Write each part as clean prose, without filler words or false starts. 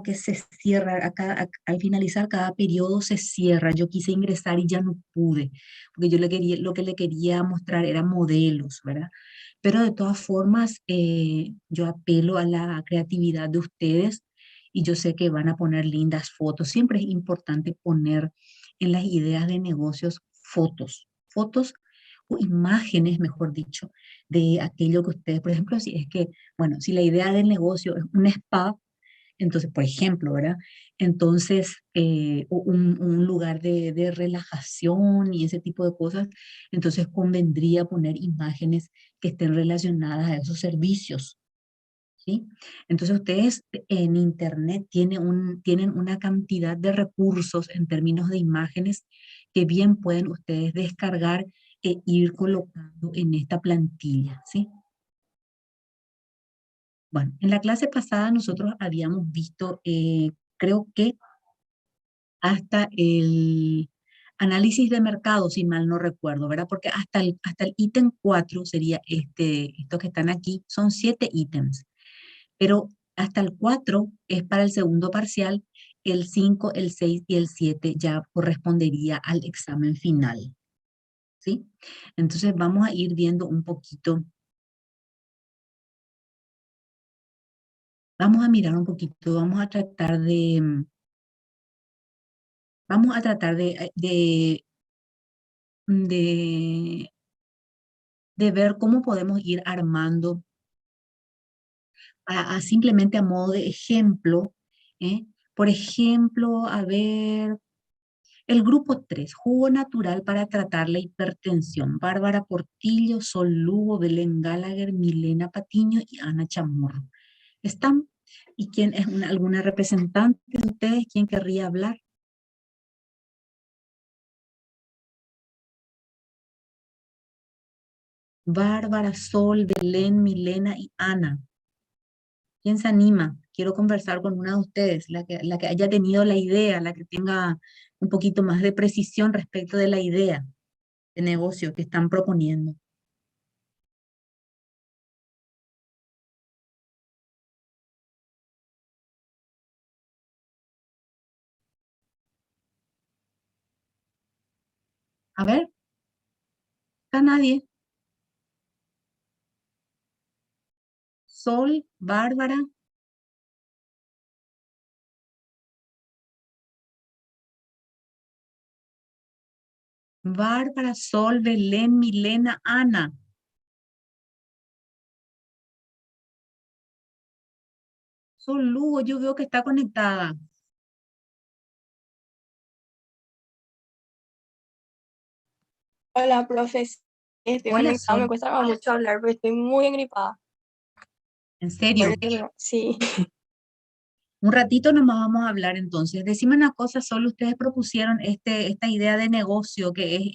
que se cierra, al finalizar cada periodo se cierra. Yo quise ingresar y ya no pude, porque yo lo que le quería mostrar eran modelos, ¿verdad? Pero de todas formas, yo apelo a la creatividad de ustedes y yo sé que van a poner lindas fotos. Siempre es importante poner en las ideas de negocios fotos o imágenes, mejor dicho, de aquello que ustedes, por ejemplo, si es que, bueno, si la idea del negocio es un spa, entonces, por ejemplo, ¿verdad? Entonces, un lugar de relajación y ese tipo de cosas, entonces convendría poner imágenes que estén relacionadas a esos servicios, ¿sí? Entonces, ustedes en Internet tienen una cantidad de recursos en términos de imágenes que bien pueden ustedes descargar e ir colocando en esta plantilla, ¿sí? Bueno, en la clase pasada nosotros habíamos visto, creo que hasta el análisis de mercado, si mal no recuerdo, ¿verdad? Porque hasta el ítem 4 sería estos que están aquí, son 7 ítems, pero hasta el 4 es para el segundo parcial, el 5, el 6 y el 7 ya correspondería al examen final, ¿sí? Entonces vamos a ir viendo un poquito, vamos a mirar un poquito, vamos a tratar de, de ver cómo podemos ir armando simplemente a modo de ejemplo, ¿eh? Por ejemplo, a ver, el grupo 3 jugo natural para tratar la hipertensión. Bárbara Portillo, Sol Lugo, Belén Gallagher, Milena Patiño y Ana Chamorro. ¿Están? ¿Y quién es alguna representante de ustedes? ¿Quién querría hablar? Bárbara, Sol, Belén, Milena y Ana. ¿Quién se anima? Quiero conversar con una de ustedes, la que haya tenido la idea, la que tenga un poquito más de precisión respecto de la idea de negocio que están proponiendo. A ver, ¿está nadie? Sol, Bárbara, Bárbara, Sol, Belén, Milena, Ana. Sol Lugo, yo veo que está conectada. Hola, profe. Sí, estoy Hola, conectada, me Sol. cuesta mucho hablar porque estoy muy engripada. ¿En Por serio? eso, sí. Un ratito nomás vamos a hablar entonces. Decime una cosa, Sol, ustedes propusieron esta idea de negocio que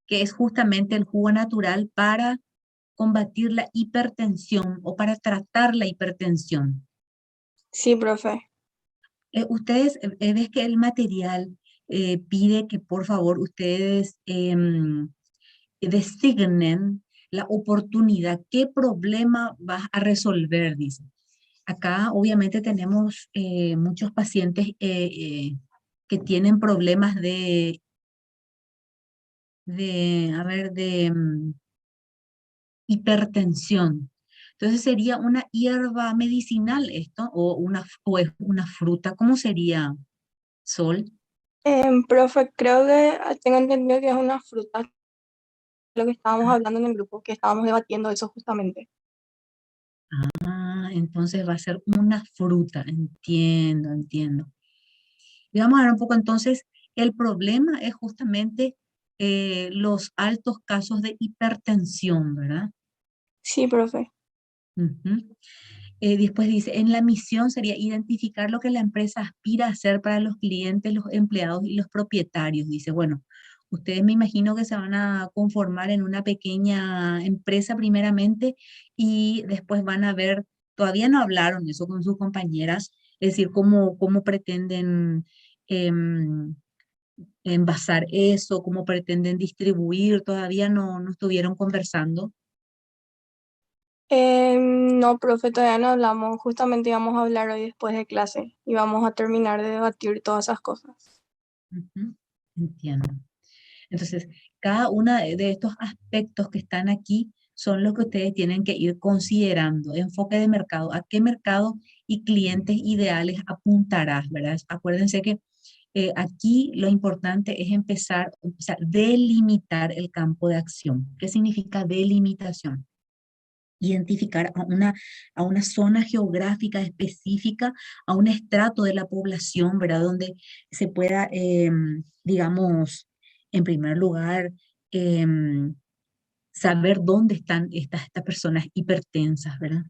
es justamente el jugo natural para combatir la hipertensión o para tratar la hipertensión. Sí, profe. Ustedes, ves que el material pide que por favor ustedes designen la oportunidad, qué problema vas a resolver, dice. Acá obviamente tenemos muchos pacientes que tienen problemas a ver, hipertensión. Entonces sería una hierba medicinal esto o es una fruta. ¿Cómo sería, Sol? Profe, creo que tengo entendido que es una fruta, lo que estábamos hablando en el grupo, que estábamos debatiendo eso justamente. Entonces va a ser una fruta. Entiendo, entiendo. Y vamos a ver un poco entonces, el problema es justamente los altos casos de hipertensión, ¿verdad? Sí, profe. Ujú. Después dice, en la misión sería identificar lo que la empresa aspira a hacer para los clientes, los empleados y los propietarios. Dice, bueno, ustedes me imagino que se van a conformar en una pequeña empresa primeramente y después van a ver, todavía no hablaron eso con sus compañeras, es decir, cómo pretenden em, envasar eso, cómo pretenden distribuir, todavía no estuvieron conversando. No, profe, todavía no hablamos. Justamente íbamos a hablar hoy después de clase y vamos a terminar de debatir todas esas cosas. Ujú, entiendo. Entonces, cada uno de estos aspectos que están aquí son los que ustedes tienen que ir considerando. Enfoque de mercado, a qué mercado y clientes ideales apuntarás, ¿verdad? Acuérdense que aquí lo importante es empezar, o sea, delimitar el campo de acción. ¿Qué significa delimitación? Identificar a una zona geográfica específica, a un estrato de la población, ¿verdad? Donde se pueda, digamos, en primer lugar, em, saber dónde están estas personas hipertensas, ¿verdad?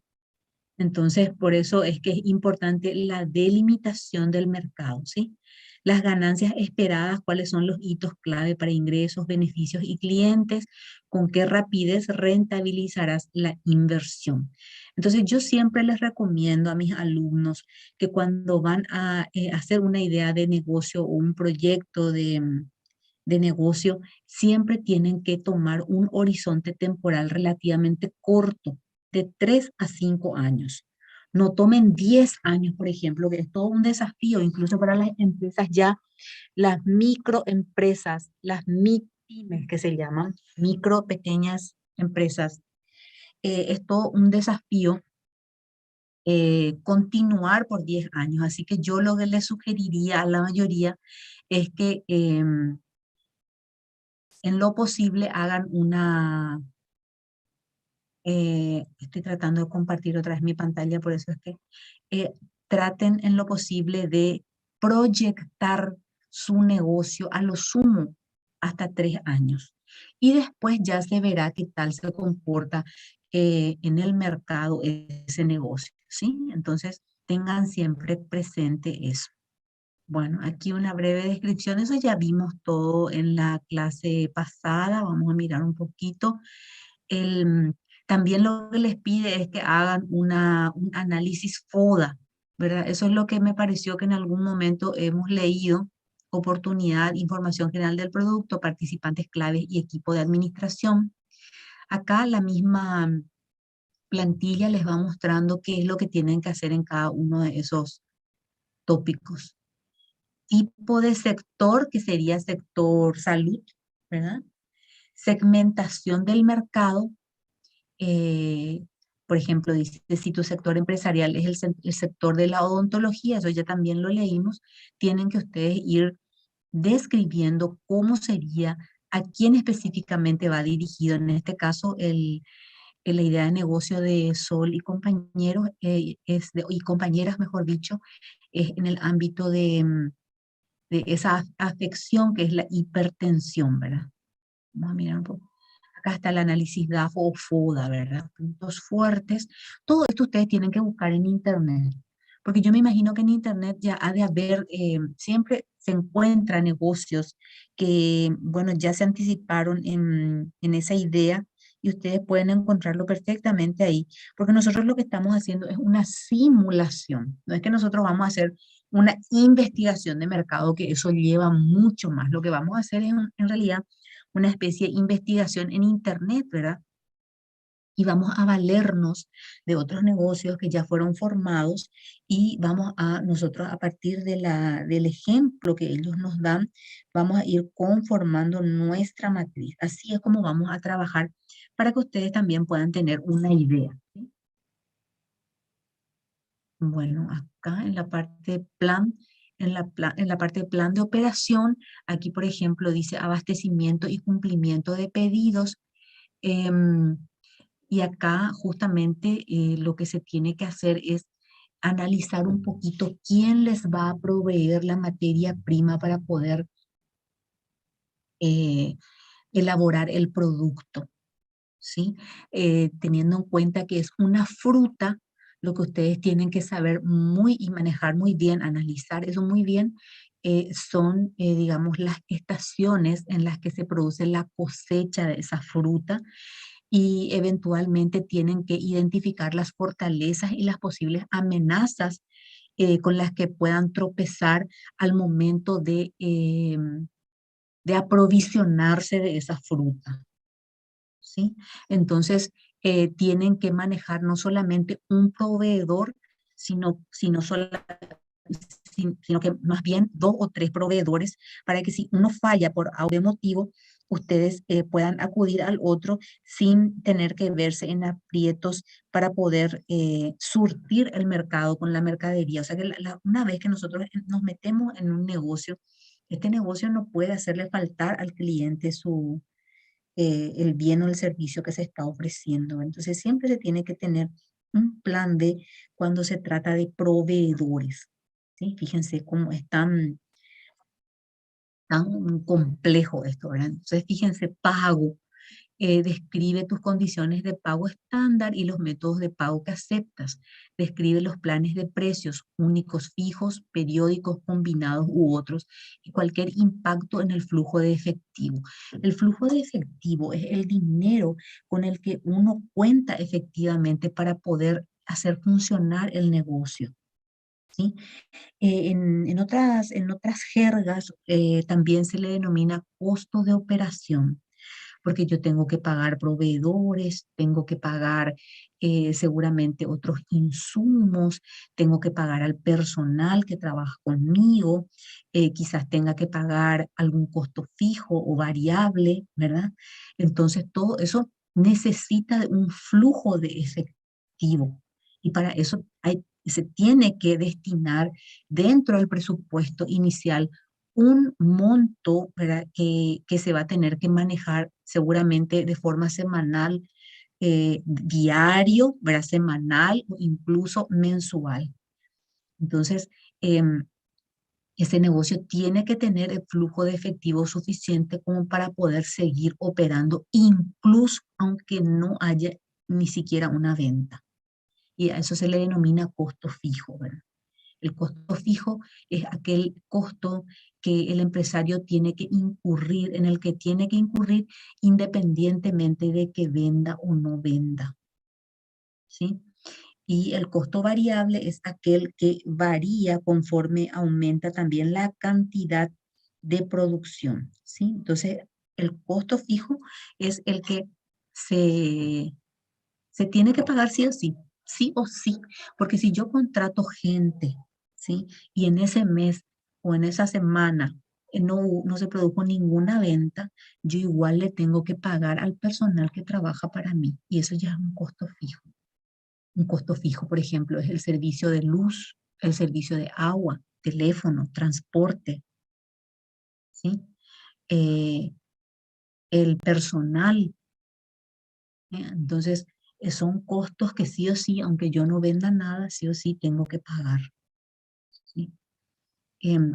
Entonces, por eso es que es importante la delimitación del mercado, ¿sí? Las ganancias esperadas, cuáles son los hitos clave para ingresos, beneficios y clientes, con qué rapidez rentabilizarás la inversión. Entonces, yo siempre les recomiendo a mis alumnos que cuando van a hacer una idea de negocio o un proyecto de negocio, siempre tienen que tomar un horizonte temporal relativamente corto, de 3 a 5 años. No tomen 10 años, por ejemplo, que es todo un desafío, incluso para las empresas ya, las microempresas, las MIPYMES que se llaman, micro, pequeñas empresas. Es todo un desafío continuar por 10 años. Así que yo lo que les sugeriría a la mayoría es que en lo posible hagan estoy tratando de compartir otra vez mi pantalla, por eso es que eh, traten en lo posible de proyectar su negocio a lo sumo hasta 3 años. Y después ya se verá qué tal se comporta en el mercado ese negocio, ¿sí? Entonces, tengan siempre presente eso. Bueno, aquí una breve descripción, eso ya vimos todo en la clase pasada, vamos a mirar un poquito. El, también lo que les pide es que hagan un análisis FODA, ¿verdad? Eso es lo que me pareció que en algún momento hemos leído, oportunidad, información general del producto, participantes claves y equipo de administración. Acá la misma plantilla les va mostrando qué es lo que tienen que hacer en cada uno de esos tópicos. Tipo de sector, que sería sector salud, ¿verdad? Segmentación del mercado, eh, por ejemplo, dice, si tu sector empresarial es el sector de la odontología, eso ya también lo leímos, tienen que ustedes ir describiendo cómo sería, a quién específicamente va dirigido. En este caso, la idea de negocio de Sol y compañeros, y compañeras, mejor dicho, es en el ámbito de esa afección que es la hipertensión, ¿verdad? Vamos a mirar un poco. Acá está el análisis DAFO o FODA, ¿verdad? Puntos fuertes. Todo esto ustedes tienen que buscar en Internet, porque yo me imagino que en Internet ya ha de haber, siempre se encuentran negocios que, bueno, ya se anticiparon en esa idea y ustedes pueden encontrarlo perfectamente ahí, porque nosotros lo que estamos haciendo es una simulación. No es que nosotros vamos a hacer una investigación de mercado, que eso lleva mucho más. Lo que vamos a hacer es en realidad una especie de investigación en Internet, ¿verdad? Y vamos a valernos de otros negocios que ya fueron formados y vamos a nosotros a partir del ejemplo que ellos nos dan, vamos a ir conformando nuestra matriz. Así es como vamos a trabajar para que ustedes también puedan tener una idea, ¿sí? Bueno, acá en la parte de plan, en la parte de plan de operación, aquí por ejemplo dice abastecimiento y cumplimiento de pedidos. em, y acá justamente lo que se tiene que hacer es analizar un poquito quién les va a proveer la materia prima para poder eh, elaborar el producto, ¿sí? Teniendo en cuenta que es una fruta, lo que ustedes tienen que saber muy y manejar muy bien, analizar eso muy bien, son, digamos, las estaciones en las que se produce la cosecha de esa fruta y eventualmente tienen que identificar las fortalezas y las posibles amenazas con las que puedan tropezar al momento de aprovisionarse de esa fruta, ¿sí? Entonces, tienen que manejar no solamente un proveedor, sino sino que más bien dos o tres proveedores para que si uno falla por algún motivo, ustedes puedan acudir al otro sin tener que verse en aprietos para poder surtir el mercado con la mercadería. O sea que una vez que nosotros nos metemos en un negocio, este negocio no puede hacerle faltar al cliente el bien o el servicio que se está ofreciendo. Entonces siempre se tiene que tener un plan de cuando se trata de proveedores. ¿Sí? Fíjense cómo es tan complejo esto, ¿verdad? Entonces fíjense, pago. Describe tus condiciones de pago estándar y los métodos de pago que aceptas. Describe los planes de precios únicos, fijos, periódicos, combinados u otros y cualquier impacto en el flujo de efectivo. El flujo de efectivo es el dinero con el que uno cuenta efectivamente para poder hacer funcionar el negocio. ¿Sí? En otras jergas también se le denomina costo de operación porque yo tengo que pagar proveedores, tengo que pagar seguramente otros insumos, tengo que pagar al personal que trabaja conmigo, quizás tenga que pagar algún costo fijo o variable, ¿verdad? Entonces, todo eso necesita de un flujo de efectivo y para eso se tiene que destinar dentro del presupuesto inicial un monto, ¿verdad? Que se va a tener que manejar seguramente de forma semanal, diario, ¿verdad? Semanal o incluso mensual. Entonces, ese negocio tiene que tener el flujo de efectivo suficiente como para poder seguir operando, incluso aunque no haya ni siquiera una venta. Y a eso se le denomina costo fijo, ¿verdad? El costo fijo es aquel costo que el empresario tiene que incurrir, en el que tiene que incurrir independientemente de que venda o no venda, ¿sí? Y el costo variable es aquel que varía conforme aumenta también la cantidad de producción, ¿sí? Entonces, el costo fijo es el que se, se tiene que pagar sí o sí, porque si yo contrato gente, ¿sí? Y en ese mes o en esa semana no se produjo ninguna venta, yo igual le tengo que pagar al personal que trabaja para mí y eso ya es un costo fijo. Un costo fijo, por ejemplo, es el servicio de luz, el servicio de agua, teléfono, transporte, ¿sí? Eh, el personal. Entonces, son costos que sí o sí, aunque yo no venda nada, sí o sí tengo que pagar. ¿Sí? Em,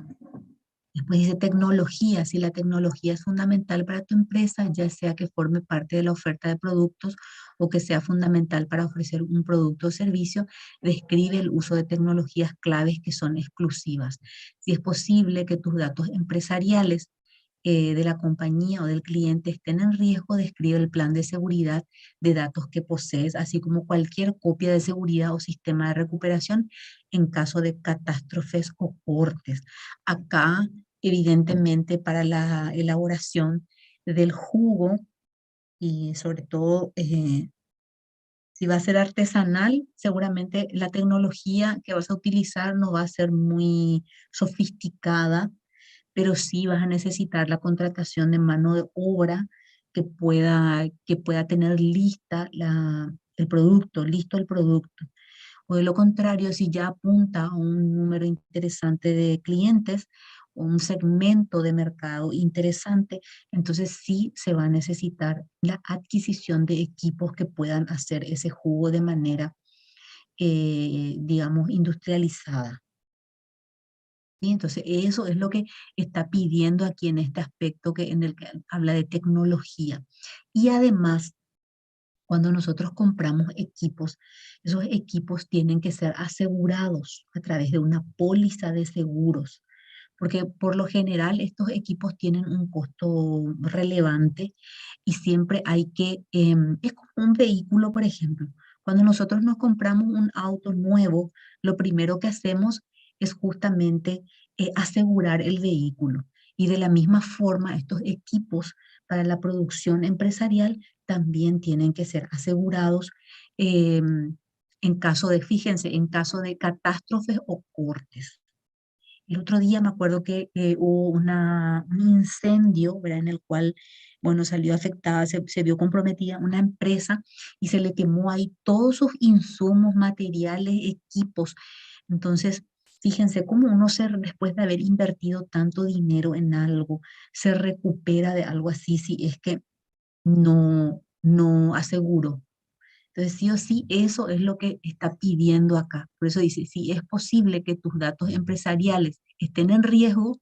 Después dice tecnología. Si la tecnología es fundamental para tu empresa, ya sea que forme parte de la oferta de productos o que sea fundamental para ofrecer un producto o servicio, describe el uso de tecnologías claves que son exclusivas. Si es posible que tus datos empresariales de la compañía o del cliente estén en riesgo, describe el plan de seguridad de datos que posees, así como cualquier copia de seguridad o sistema de recuperación en caso de catástrofes o cortes. Acá, evidentemente, para la elaboración del jugo y sobre todo si va a ser artesanal, seguramente la tecnología que vas a utilizar no va a ser muy sofisticada, pero sí vas a necesitar la contratación de mano de obra que pueda tener listo el producto. O de lo contrario, si ya apunta a un número interesante de clientes o un segmento de mercado interesante, entonces sí se va a necesitar la adquisición de equipos que puedan hacer ese jugo de manera, digamos, industrializada. ¿Sí? Entonces, eso es lo que está pidiendo aquí en este aspecto en el que habla de tecnología. Y además, cuando nosotros compramos equipos, esos equipos tienen que ser asegurados a través de una póliza de seguros, porque por lo general estos equipos tienen un costo relevante y siempre es como un vehículo, por ejemplo. Cuando nosotros nos compramos un auto nuevo, lo primero que hacemos es justamente asegurar el vehículo. Y de la misma forma, estos equipos para la producción empresarial también tienen que ser asegurados en caso de, fíjense, en caso de catástrofes o cortes. El otro día me acuerdo que hubo un incendio, ¿verdad? En el cual, bueno, salió afectada, se vio comprometida una empresa y se le quemó ahí todos sus insumos, materiales, equipos. Entonces, fíjense cómo uno después de haber invertido tanto dinero en algo, se recupera de algo así, si es que no aseguró. Entonces, sí o sí, eso es lo que está pidiendo acá. Por eso dice, si es posible que tus datos empresariales estén en riesgo,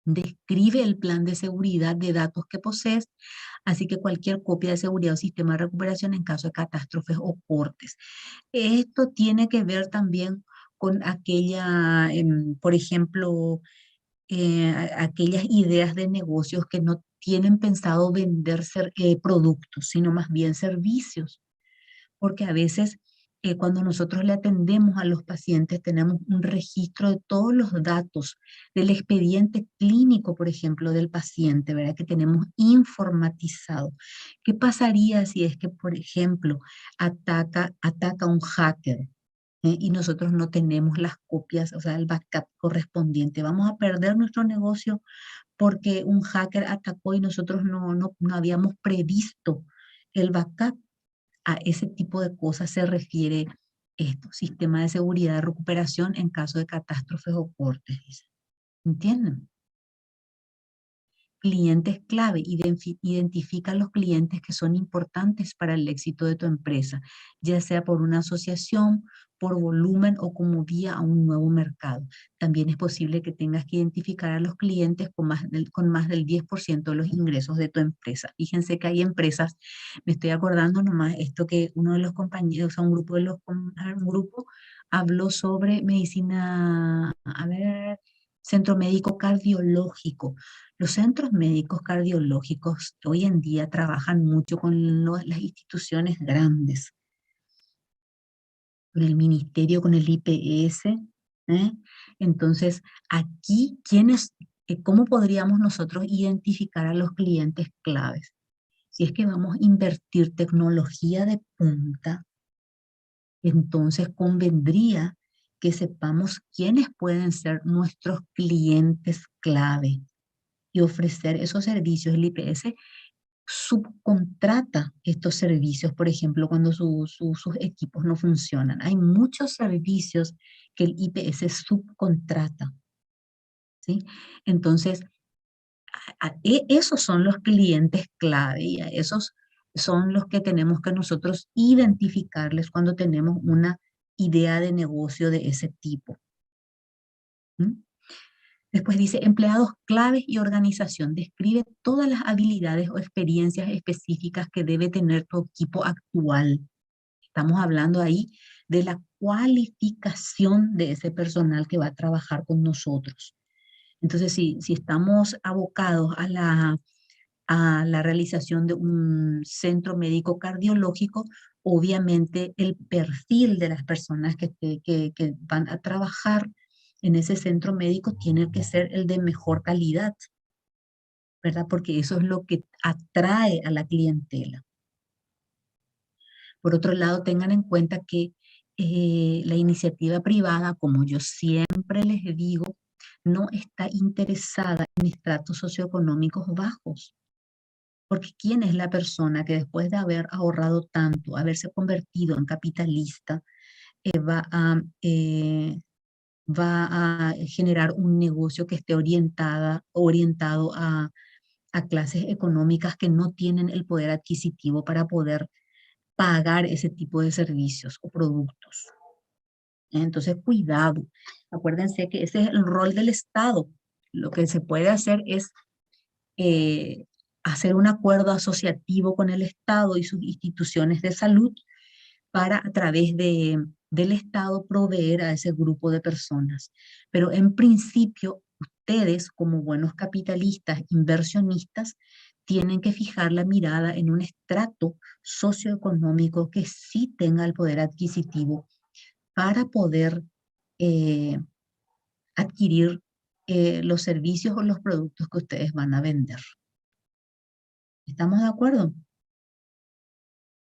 describe el plan de seguridad de datos que posees, así que cualquier copia de seguridad o sistema de recuperación en caso de catástrofes o cortes. Esto tiene que ver también con aquella, por ejemplo, aquellas ideas de negocios que no tienen pensado vender productos, sino más bien servicios, porque a veces cuando nosotros le atendemos a los pacientes tenemos un registro de todos los datos del expediente clínico, por ejemplo, del paciente, ¿verdad? Que tenemos informatizado. ¿Qué pasaría si es que, por ejemplo, ataca un hacker? Y nosotros no tenemos las copias, o sea, el backup correspondiente. Vamos a perder nuestro negocio porque un hacker atacó y nosotros no habíamos previsto el backup. A ese tipo de cosas se refiere esto, sistema de seguridad de recuperación en caso de catástrofes o cortes, dice. ¿Entienden? Clientes clave, identifica los clientes que son importantes para el éxito de tu empresa, ya sea por una asociación, por volumen o como vía a un nuevo mercado. También es posible que tengas que identificar a los clientes con más del 10% de los ingresos de tu empresa. Fíjense que hay empresas, me estoy acordando nomás esto que uno de los compañeros, un grupo habló sobre medicina, a ver, centro médico cardiológico. Los centros médicos cardiológicos hoy en día trabajan mucho con las instituciones grandes, con el ministerio, con el IPS. ¿eh? Entonces, aquí, ¿cómo podríamos nosotros identificar a los clientes claves? Si es que vamos a invertir tecnología de punta, entonces convendría que sepamos quiénes pueden ser nuestros clientes clave y ofrecer esos servicios. El IPS subcontrata estos servicios, por ejemplo, cuando sus equipos no funcionan. Hay muchos servicios que el IPS subcontrata, ¿sí? Entonces, esos son los clientes clave y a esos son los que tenemos que nosotros identificarles cuando tenemos una idea de negocio de ese tipo. ¿Mm? Después dice empleados claves y organización. Describe todas las habilidades o experiencias específicas que debe tener tu equipo actual. Estamos hablando ahí de la cualificación de ese personal que va a trabajar con nosotros. Entonces, si estamos abocados a la realización de un centro médico cardiológico, obviamente el perfil de las personas que van a trabajar en ese centro médico tiene que ser el de mejor calidad, ¿verdad? Porque eso es lo que atrae a la clientela. Por otro lado, tengan en cuenta que la iniciativa privada, como yo siempre les digo, no está interesada en estratos socioeconómicos bajos. Porque ¿quién es la persona que después de haber ahorrado tanto, haberse convertido en capitalista, eh, va a, eh, va a generar un negocio que esté orientado a clases económicas que no tienen el poder adquisitivo para poder pagar ese tipo de servicios o productos? Entonces, cuidado. Acuérdense que ese es el rol del Estado. Lo que se puede hacer es eh, hacer un acuerdo asociativo con el Estado y sus instituciones de salud para a través del Estado proveer a ese grupo de personas. Pero en principio, ustedes como buenos capitalistas, inversionistas, tienen que fijar la mirada en un estrato socioeconómico que sí tenga el poder adquisitivo para poder eh, adquirir los servicios o los productos que ustedes van a vender. ¿Estamos de acuerdo?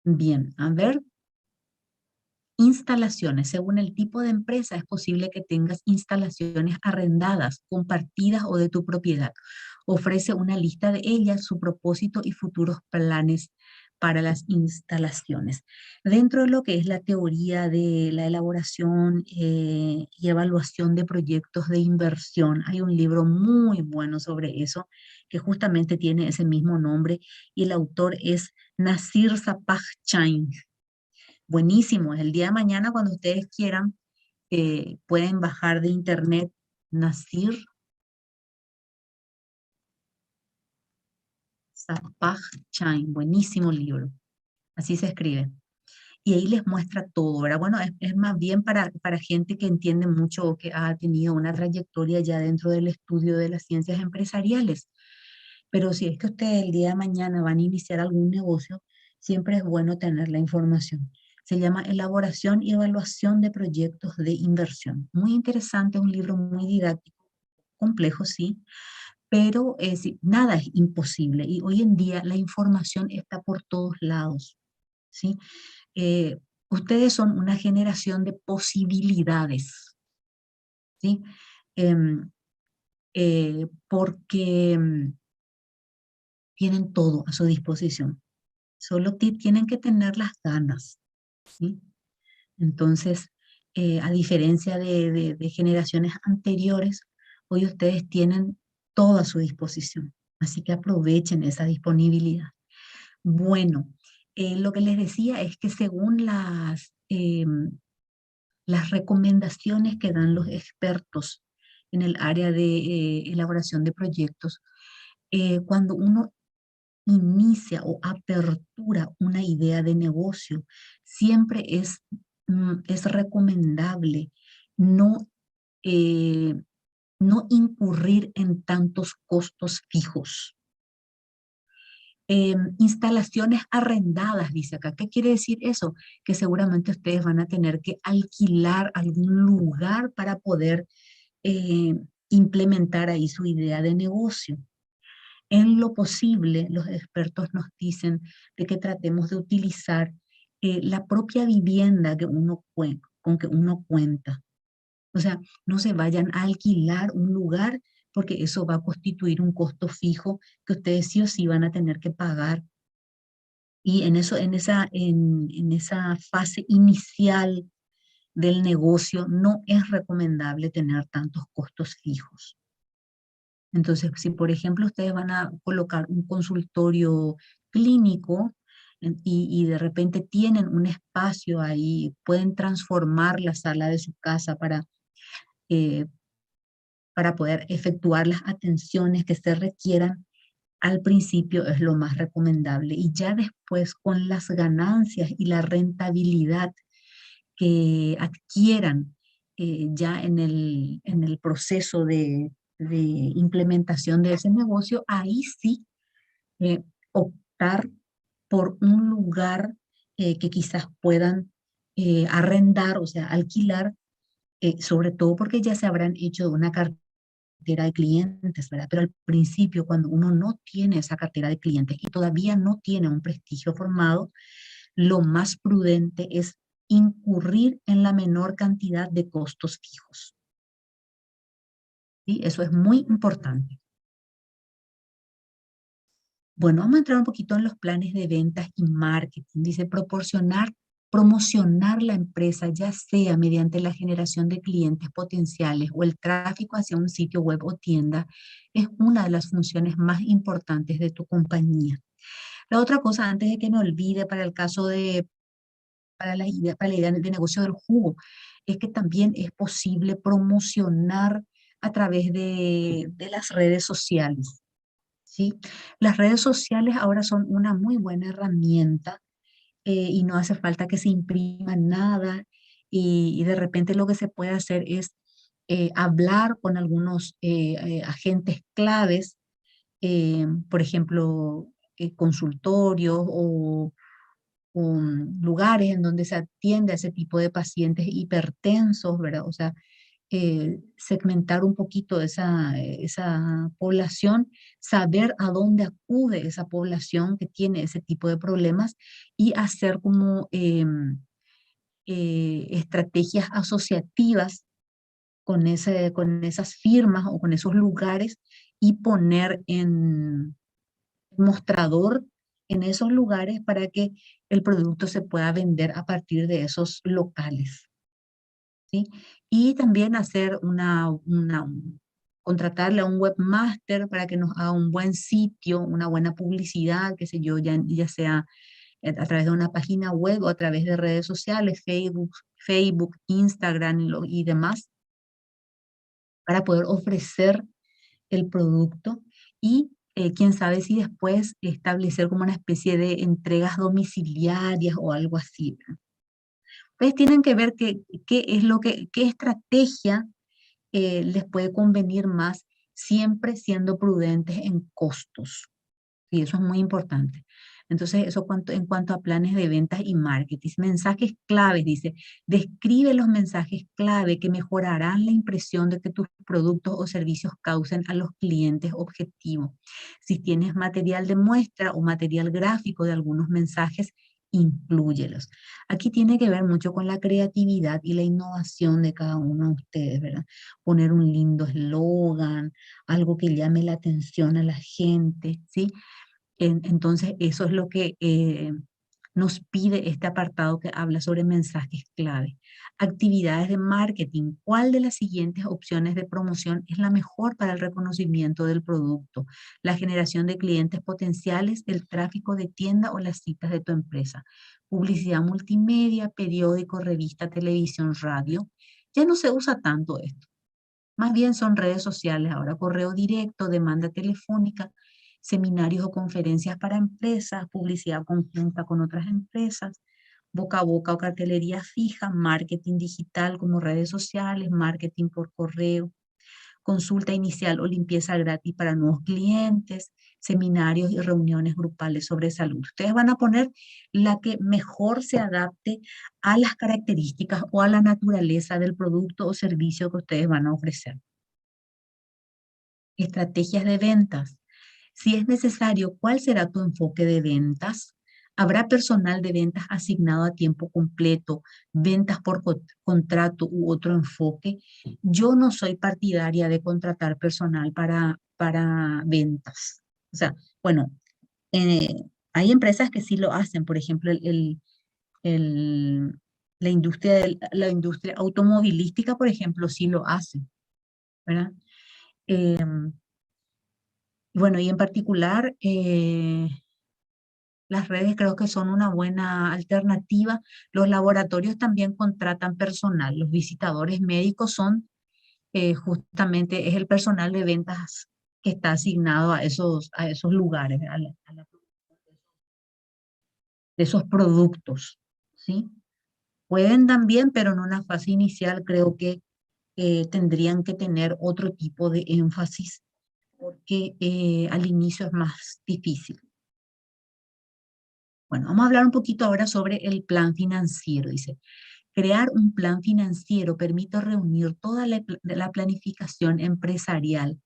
Bien, a ver, instalaciones. Según el tipo de empresa, es posible que tengas instalaciones arrendadas, compartidas o de tu propiedad. Ofrece una lista de ellas, su propósito y futuros planes para las instalaciones. Dentro de lo que es la teoría de la elaboración y evaluación de proyectos de inversión, hay un libro muy bueno sobre eso, que justamente tiene ese mismo nombre, y el autor es Nasir Sapag-Chain. Buenísimo, el día de mañana cuando ustedes quieran, pueden bajar de internet Nasir Sapag-Chain, buenísimo libro, así se escribe. Y ahí les muestra todo, ¿verdad? Bueno, es más bien para gente que entiende mucho o que ha tenido una trayectoria ya dentro del estudio de las ciencias empresariales. Pero si es que ustedes el día de mañana van a iniciar algún negocio, siempre es bueno tener la información. Se llama Elaboración y Evaluación de Proyectos de Inversión. Muy interesante, es un libro muy didáctico, complejo, sí, pero sí, nada es imposible. Y hoy en día la información está por todos lados, ¿sí? Eh, Ustedes son una generación de posibilidades, ¿sí? Em, porque tienen todo a su disposición. Solo tienen que tener las ganas, ¿sí? Entonces, a diferencia de generaciones anteriores, hoy ustedes tienen todo a su disposición. Así que aprovechen esa disponibilidad. Bueno, lo que les decía es que según las recomendaciones que dan los expertos en el área de elaboración de proyectos, cuando uno inicia o apertura una idea de negocio, siempre es recomendable no, eh, no incurrir en tantos costos fijos. Instalaciones arrendadas, dice acá. ¿Qué quiere decir eso? Que seguramente ustedes van a tener que alquilar algún lugar para poder eh, implementar ahí su idea de negocio. En lo posible, los expertos nos dicen de que tratemos de utilizar la propia vivienda con que uno cuenta. O sea, no se vayan a alquilar un lugar porque eso va a constituir un costo fijo que ustedes sí o sí van a tener que pagar. Y en esa fase inicial del negocio no es recomendable tener tantos costos fijos. Entonces, si por ejemplo ustedes van a colocar un consultorio clínico y de repente tienen un espacio ahí, pueden transformar la sala de su casa eh, para poder efectuar las atenciones que se requieran, al principio es lo más recomendable. Y ya después, con las ganancias y la rentabilidad que adquieran ya en el proceso de implementación de ese negocio, ahí sí eh, optar por un lugar que quizás puedan arrendar, o sea, alquilar, sobre todo porque ya se habrán hecho una cartera de clientes, ¿verdad? Pero al principio, cuando uno no tiene esa cartera de clientes y todavía no tiene un prestigio formado, lo más prudente es incurrir en la menor cantidad de costos fijos. ¿Sí? Eso es muy importante. Bueno, vamos a entrar un poquito en los planes de ventas y marketing. Dice promocionar la empresa, ya sea mediante la generación de clientes potenciales o el tráfico hacia un sitio web o tienda, es una de las funciones más importantes de tu compañía. La otra cosa, antes de que me olvide, para el caso de, para la idea de negocio del jugo, es que también es posible promocionar a través de las redes sociales. ¿Sí? Las redes sociales ahora son una muy buena herramienta y no hace falta que se imprima nada y de repente lo que se puede hacer es hablar con algunos agentes claves, por ejemplo, consultorios o lugares en donde se atiende a ese tipo de pacientes hipertensos, ¿verdad? O sea, segmentar un poquito esa población, saber a dónde acude esa población que tiene ese tipo de problemas y hacer como estrategias asociativas con esas firmas o con esos lugares y poner en mostrador en esos lugares para que el producto se pueda vender a partir de esos locales. ¿Sí? Y también hacer contratarle a un webmaster para que nos haga un buen sitio, una buena publicidad, qué sé yo, ya sea a través de una página web o a través de redes sociales, Facebook, Instagram y demás, para poder ofrecer el producto y quién sabe si después establecer como una especie de entregas domiciliarias o algo así. Ustedes tienen que ver qué es qué estrategia les puede convenir más, siempre siendo prudentes en costos. Y eso es muy importante. Entonces, eso en cuanto a planes de ventas y marketing. Mensajes claves, dice, describe los mensajes clave que mejorarán la impresión de que tus productos o servicios causen a los clientes objetivos. Si tienes material de muestra o material gráfico de algunos mensajes, inclúyelos. Aquí tiene que ver mucho con la creatividad y la innovación de cada uno de ustedes, ¿verdad? Poner un lindo eslogan, algo que llame la atención a la gente, ¿sí? Entonces, eso es lo que nos pide este apartado que habla sobre mensajes clave. Actividades de marketing. ¿Cuál de las siguientes opciones de promoción es la mejor para el reconocimiento del producto? La generación de clientes potenciales, el tráfico de tienda o las citas de tu empresa. Publicidad multimedia, periódico, revista, televisión, radio. Ya no se usa tanto esto. Más bien son redes sociales, ahora correo directo, demanda telefónica, seminarios o conferencias para empresas, publicidad conjunta con otras empresas, boca a boca o cartelería fija, marketing digital como redes sociales, marketing por correo, consulta inicial o limpieza gratis para nuevos clientes, seminarios y reuniones grupales sobre salud. Ustedes van a poner la que mejor se adapte a las características o a la naturaleza del producto o servicio que ustedes van a ofrecer. Estrategias de ventas. Si es necesario, ¿cuál será tu enfoque de ventas? ¿Habrá personal de ventas asignado a tiempo completo, ventas por contrato u otro enfoque? Yo no soy partidaria de contratar personal para ventas. O sea, bueno, eh, hay empresas que sí lo hacen, por ejemplo, la industria automovilística, por ejemplo, sí lo hace, ¿verdad? Bueno, y en particular, las redes creo que son una buena alternativa. Los laboratorios también contratan personal. Los visitadores médicos son justamente, es el personal de ventas que está asignado a esos lugares, de esos productos, ¿sí? Pueden también, pero en una fase inicial creo que tendrían que tener otro tipo de énfasis porque al inicio es más difícil. Bueno, vamos a hablar un poquito ahora sobre el plan financiero. Dice, crear un plan financiero permite reunir toda la planificación empresarial.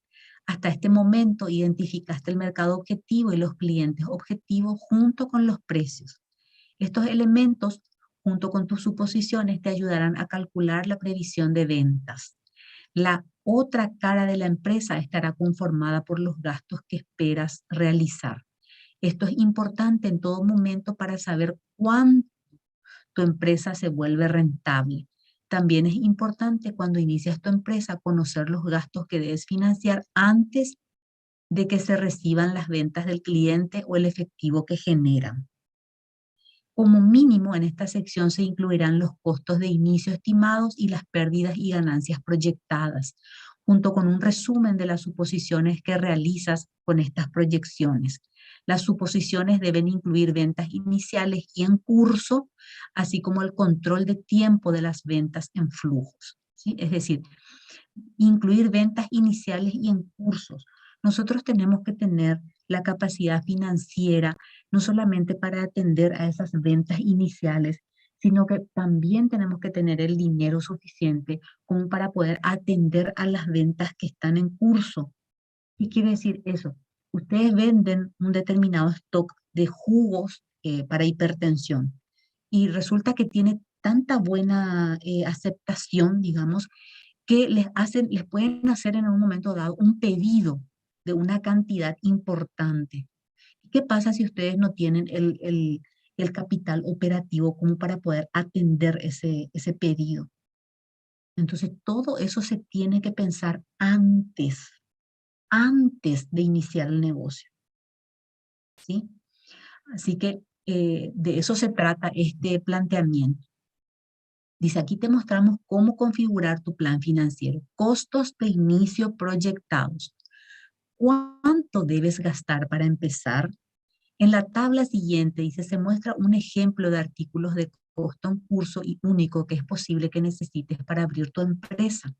Hasta este momento identificaste el mercado objetivo y los clientes objetivos junto con los precios. Estos elementos, junto con tus suposiciones, te ayudarán a calcular la previsión de ventas. La otra cara de la empresa estará conformada por los gastos que esperas realizar. Esto es importante en todo momento para saber cuánto tu empresa se vuelve rentable. También es importante cuando inicias tu empresa conocer los gastos que debes financiar antes de que se reciban las ventas del cliente o el efectivo que generan. Como mínimo, en esta sección se incluirán los costos de inicio estimados y las pérdidas y ganancias proyectadas, junto con un resumen de las suposiciones que realizas con estas proyecciones. Las suposiciones deben incluir ventas iniciales y en curso, así como el control de tiempo de las ventas en flujos, ¿sí? Es decir, incluir ventas iniciales y en cursos. Nosotros tenemos que tener la capacidad financiera, no solamente para atender a esas ventas iniciales, sino que también tenemos que tener el dinero suficiente como para poder atender a las ventas que están en curso. ¿Qué quiere decir eso? Ustedes venden un determinado stock de jugos para hipertensión y resulta que tiene tanta buena aceptación, digamos, que les pueden hacer en un momento dado un pedido de una cantidad importante. ¿Qué pasa si ustedes no tienen el capital operativo como para poder atender ese pedido? Entonces, todo eso se tiene que pensar antes de iniciar el negocio, ¿sí? Así que de eso se trata este planteamiento. Dice, aquí te mostramos cómo configurar tu plan financiero. Costos de inicio proyectados. ¿Cuánto debes gastar para empezar? En la tabla siguiente, dice, se muestra un ejemplo de artículos de costo en curso y único que es posible que necesites para abrir tu empresa.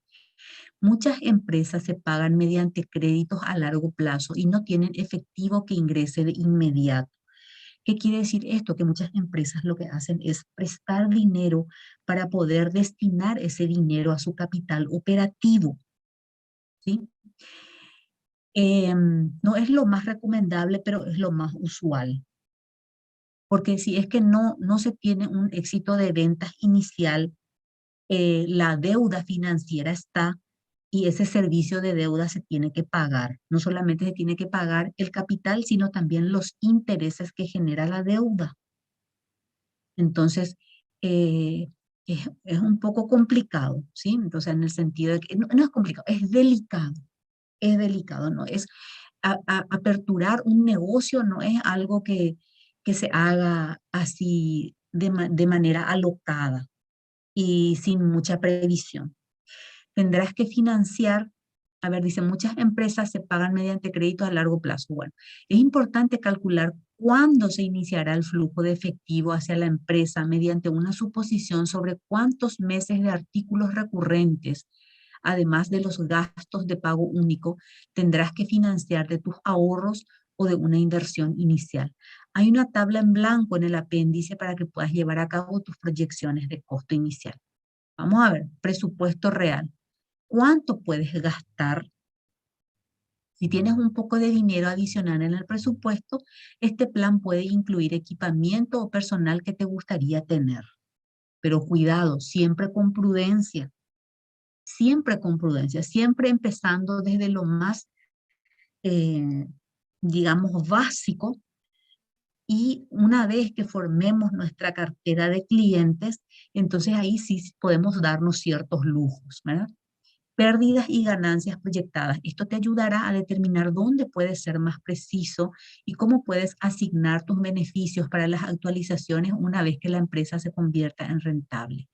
Muchas empresas se pagan mediante créditos a largo plazo y no tienen efectivo que ingrese de inmediato. ¿Qué quiere decir esto? Que muchas empresas lo que hacen es prestar dinero para poder destinar ese dinero a su capital operativo, ¿sí? No es lo más recomendable, pero es lo más usual. Porque si es que no se tiene un éxito de ventas inicial, la deuda financiera está y ese servicio de deuda se tiene que pagar. No solamente se tiene que pagar el capital, sino también los intereses que genera la deuda. Entonces, es un poco complicado, ¿sí? Entonces, en el sentido de que no es complicado, es delicado, ¿no? Aperturar un negocio no es algo que se haga así de manera alocada y sin mucha previsión. Tendrás que financiar, a ver, dice, muchas empresas se pagan mediante créditos a largo plazo. Bueno, es importante calcular cuándo se iniciará el flujo de efectivo hacia la empresa mediante una suposición sobre cuántos meses de artículos recurrentes, además de los gastos de pago único, tendrás que financiar de tus ahorros o de una inversión inicial. Hay una tabla en blanco en el apéndice para que puedas llevar a cabo tus proyecciones de costo inicial. Vamos a ver, presupuesto real. ¿Cuánto puedes gastar? Si tienes un poco de dinero adicional en el presupuesto, este plan puede incluir equipamiento o personal que te gustaría tener. Pero cuidado, siempre con prudencia, siempre empezando desde lo más, eh, digamos, básico. Y una vez que formemos nuestra cartera de clientes, entonces ahí sí podemos darnos ciertos lujos, ¿verdad? Pérdidas y ganancias proyectadas. Esto te ayudará a determinar dónde puedes ser más preciso y cómo puedes asignar tus beneficios para las actualizaciones una vez que la empresa se convierta en rentable.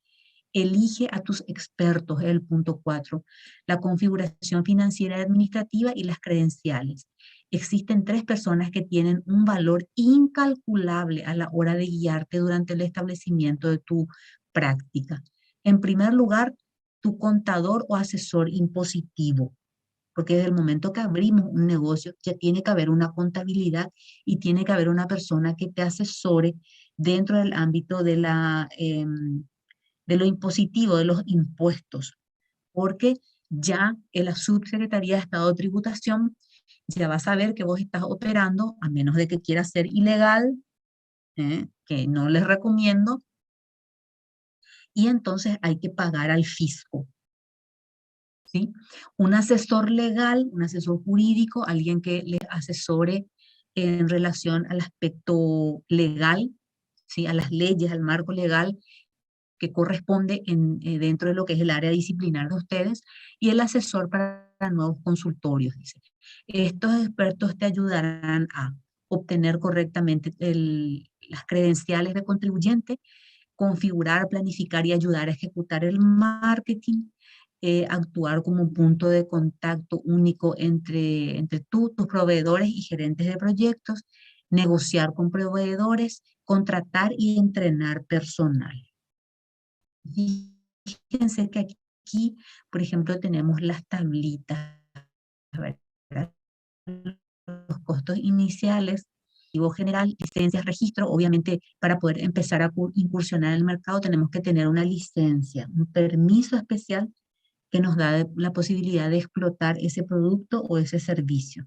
Elige a tus expertos, es el punto 4, la configuración financiera y administrativa y las credenciales. Existen 3 personas que tienen un valor incalculable a la hora de guiarte durante el establecimiento de tu práctica. En primer lugar, tu contador o asesor impositivo, porque desde el momento que abrimos un negocio ya tiene que haber una contabilidad y tiene que haber una persona que te asesore dentro del ámbito de lo impositivo, de los impuestos, porque ya en la Subsecretaría de Estado de Tributación ya va a saber que vos estás operando, a menos de que quieras ser ilegal, que no les recomiendo, y entonces hay que pagar al fisco, ¿sí? Un asesor legal, un asesor jurídico, alguien que les asesore en relación al aspecto legal, ¿sí? A las leyes, al marco legal que corresponde dentro de lo que es el área disciplinar de ustedes, y el asesor para nuevos consultorios, dice. Estos expertos te ayudarán a obtener correctamente las credenciales de contribuyente, configurar, planificar y ayudar a ejecutar el marketing, actuar como un punto de contacto único entre tú, tus proveedores y gerentes de proyectos, negociar con proveedores, contratar y entrenar personal. Fíjense que aquí, por ejemplo, tenemos las tablitas, ¿verdad? Los costos iniciales, objetivo general, licencias, registro. Obviamente, para poder empezar a incursionar en el mercado tenemos que tener una licencia, un permiso especial que nos da la posibilidad de explotar ese producto o ese servicio.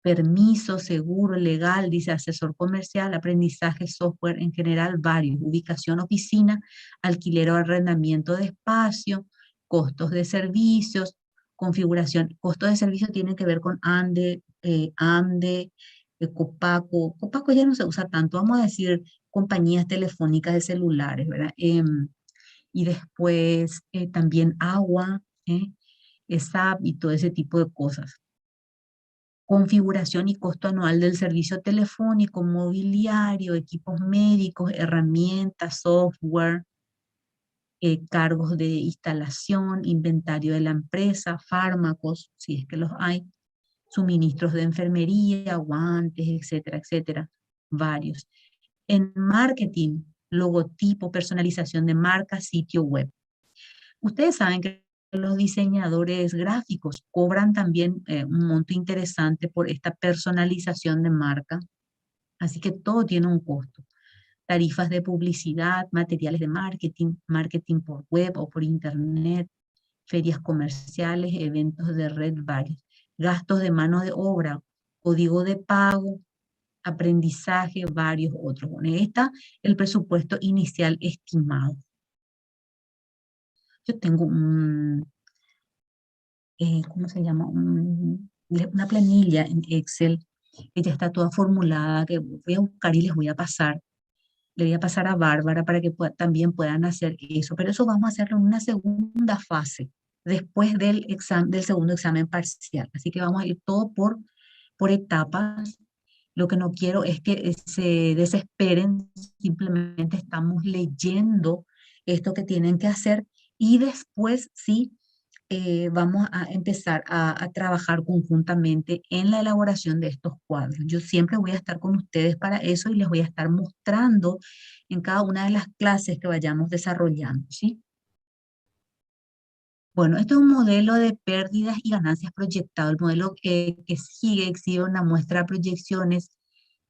Permiso, seguro, legal, dice asesor comercial, aprendizaje, software en general, varios. Ubicación, oficina, alquiler o arrendamiento de espacio, costos de servicios, configuración. Costos de servicio tienen que ver con AMDE, Copaco. Copaco ya no se usa tanto, vamos a decir compañías telefónicas de celulares, ¿verdad? Y después también agua, SAP y todo ese tipo de cosas. Configuración y costo anual del servicio telefónico, mobiliario, equipos médicos, herramientas, software, cargos de instalación, inventario de la empresa, fármacos, si es que los hay, suministros de enfermería, guantes, etcétera, etcétera, varios. En marketing, logotipo, personalización de marca, sitio web. Ustedes saben que los diseñadores gráficos cobran también un monto interesante por esta personalización de marca, así que todo tiene un costo. Tarifas de publicidad, materiales de marketing, marketing por web o por internet, ferias comerciales, eventos de red varios, gastos de mano de obra, código de pago, aprendizaje, varios otros. Bueno, está el presupuesto inicial estimado. Yo tengo ¿cómo se llama? Una planilla en Excel que ya está toda formulada, que voy a buscar y les voy a pasar. Le voy a pasar a Bárbara para que también puedan hacer eso. Pero eso vamos a hacerlo en una segunda fase, después del segundo examen parcial. Así que vamos a ir todo por etapas. Lo que no quiero es que se desesperen, simplemente estamos leyendo esto que tienen que hacer y después sí vamos a empezar a trabajar conjuntamente en la elaboración de estos cuadros. Yo siempre voy a estar con ustedes para eso y les voy a estar mostrando en cada una de las clases que vayamos desarrollando, ¿sí? Bueno, este es un modelo de pérdidas y ganancias proyectado. El modelo que sigue exhibe una muestra de proyecciones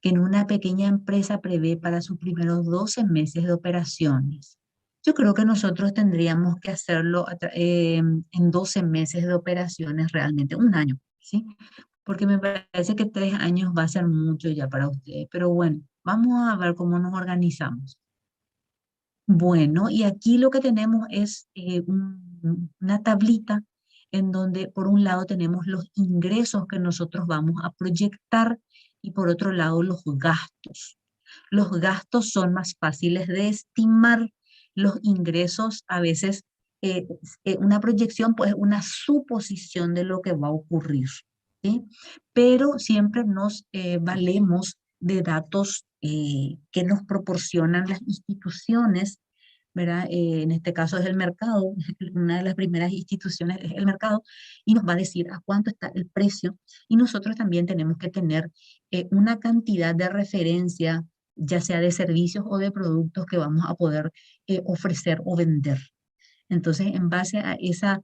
que en una pequeña empresa prevé para sus primeros 12 meses de operaciones. Yo creo que nosotros tendríamos que hacerlo en 12 meses de operaciones realmente, un año, ¿sí? Porque me parece que 3 años va a ser mucho ya para ustedes. Pero bueno, vamos a ver cómo nos organizamos. Bueno, y aquí lo que tenemos es una tablita en donde por un lado tenemos los ingresos que nosotros vamos a proyectar y por otro lado los gastos. Los gastos son más fáciles de estimar. Los ingresos a veces, una proyección pues una suposición de lo que va a ocurrir, ¿sí? Pero siempre nos valemos de datos que nos proporcionan las instituciones, ¿verdad? En este caso es el mercado, una de las primeras instituciones es el mercado, y nos va a decir a cuánto está el precio, y nosotros también tenemos que tener una cantidad de referencia, ya sea de servicios o de productos que vamos a poder ofrecer o vender. Entonces, en base a esa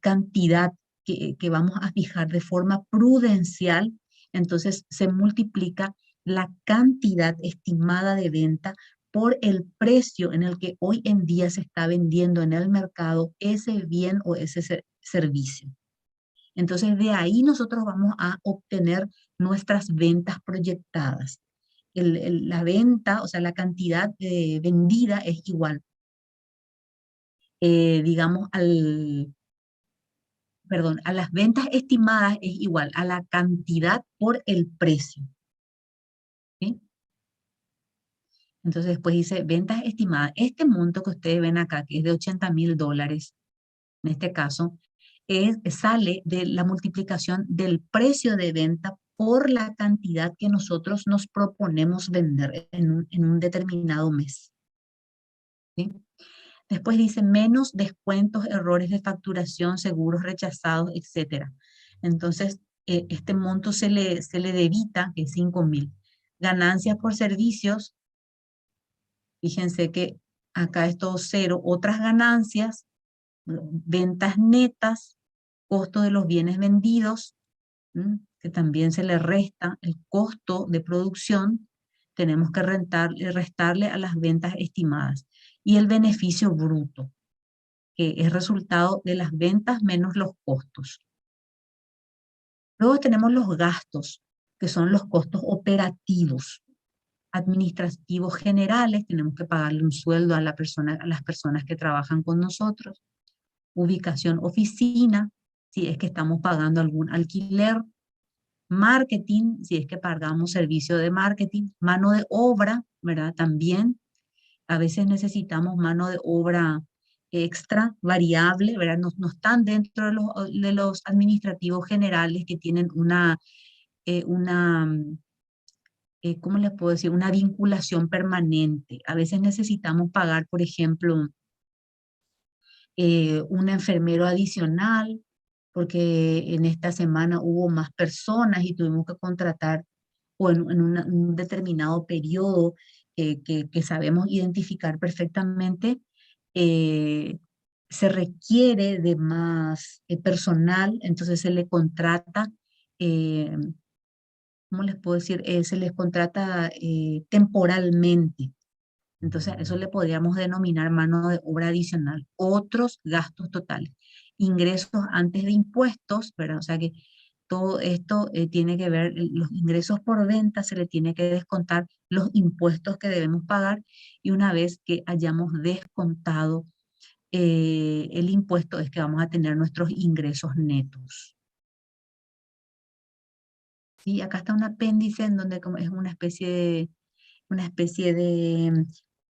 cantidad que vamos a fijar de forma prudencial, entonces se multiplica la cantidad estimada de venta por el precio en el que hoy en día se está vendiendo en el mercado ese bien o ese servicio. Entonces, de ahí nosotros vamos a obtener nuestras ventas proyectadas. La venta, o sea, la cantidad vendida es igual, digamos, perdón, a las ventas estimadas es igual a la cantidad por el precio, ¿sí? Entonces después dice ventas estimadas. Este monto que ustedes ven acá, que es de $80,000, en este caso, sale de la multiplicación del precio de venta por la cantidad que nosotros nos proponemos vender en un determinado mes, ¿sí? Después dice menos descuentos, errores de facturación, seguros rechazados, etcétera. Entonces, este monto se le debita, que es 5,000. Ganancias por servicios, fíjense que acá es todo cero. Otras ganancias, ventas netas, costo de los bienes vendidos, que también se le resta el costo de producción, tenemos que restarle a las ventas estimadas. Y el beneficio bruto, que es resultado de las ventas menos los costos. Luego tenemos los gastos, que son los costos operativos, administrativos generales, tenemos que pagarle un sueldo a a las personas que trabajan con nosotros, ubicación oficina, si es que estamos pagando algún alquiler, marketing, si es que pagamos servicio de marketing, mano de obra, ¿verdad? También a veces necesitamos mano de obra extra, variable, ¿verdad? No, no están dentro de los administrativos generales que tienen ¿cómo les puedo decir? Una vinculación permanente. A veces necesitamos pagar, por ejemplo, un enfermero adicional, porque en esta semana hubo más personas y tuvimos que contratar o en un determinado periodo que sabemos identificar perfectamente, eh, se requiere de más personal, entonces se le contrata, eh, ¿cómo les puedo decir? Se les contrata temporalmente. Entonces, a eso le podríamos denominar mano de obra adicional. Otros gastos totales. Ingresos antes de impuestos, ¿verdad? O sea que todo esto tiene que ver, los ingresos por venta se le tiene que descontar los impuestos que debemos pagar y una vez que hayamos descontado el impuesto es que vamos a tener nuestros ingresos netos. Sí, acá está un apéndice en donde como es una especie de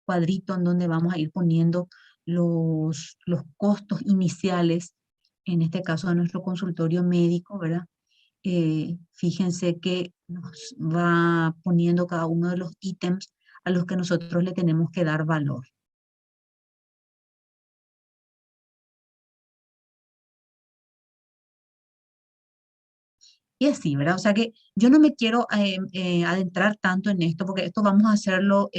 cuadrito en donde vamos a ir poniendo los costos iniciales, en este caso de nuestro consultorio médico, ¿verdad? Fíjense que nos va poniendo cada uno de los ítems a los que nosotros le tenemos que dar valor. Y así, ¿verdad? O sea que yo no me quiero adentrar tanto en esto, porque esto vamos a hacerlo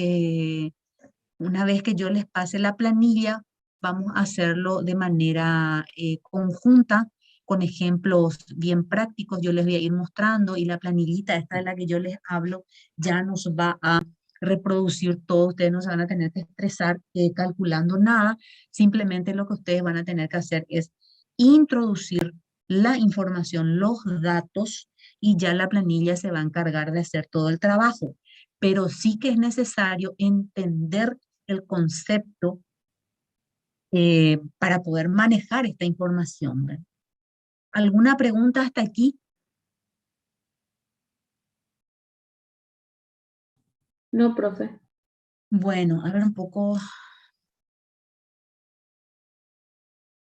una vez que yo les pase la planilla, vamos a hacerlo de manera conjunta, con ejemplos bien prácticos. Yo les voy a ir mostrando y la planillita, esta de la que yo les hablo, ya nos va a reproducir todo. Ustedes no se van a tener que estresar calculando nada. Simplemente lo que ustedes van a tener que hacer es introducir la información, los datos, y ya la planilla se va a encargar de hacer todo el trabajo. Pero sí que es necesario entender el concepto para poder manejar esta información, ¿verdad? ¿Alguna pregunta hasta aquí? No, profe. Bueno, a ver un poco,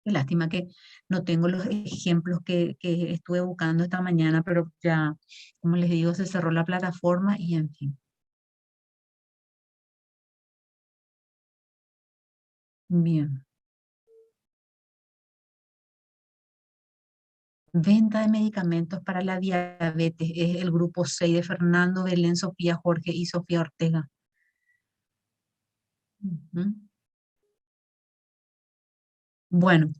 qué lástima que no tengo los ejemplos que estuve buscando esta mañana, pero ya, como les digo, se cerró la plataforma y en fin. Bien. Venta de medicamentos para la diabetes es el grupo 6 de Fernando, Belén, Sofía, Jorge y Sofía Ortega. Ujú. Bueno,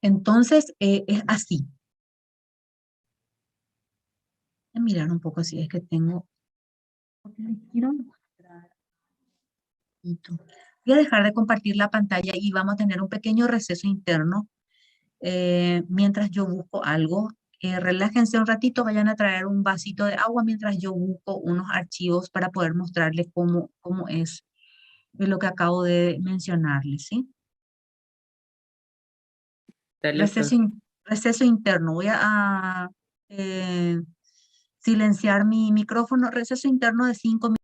entonces es así. Voy a mirar un poco si es que tengo, porque les quiero mostrar. Voy a dejar de compartir la pantalla y vamos a tener un pequeño receso interno mientras yo busco algo. Relájense un ratito, vayan a traer un vasito de agua mientras yo busco unos archivos para poder mostrarles cómo es lo que acabo de mencionarles, ¿sí? Dale, profe. Receso interno. Voy a silenciar mi micrófono. Receso interno de 5 minutos.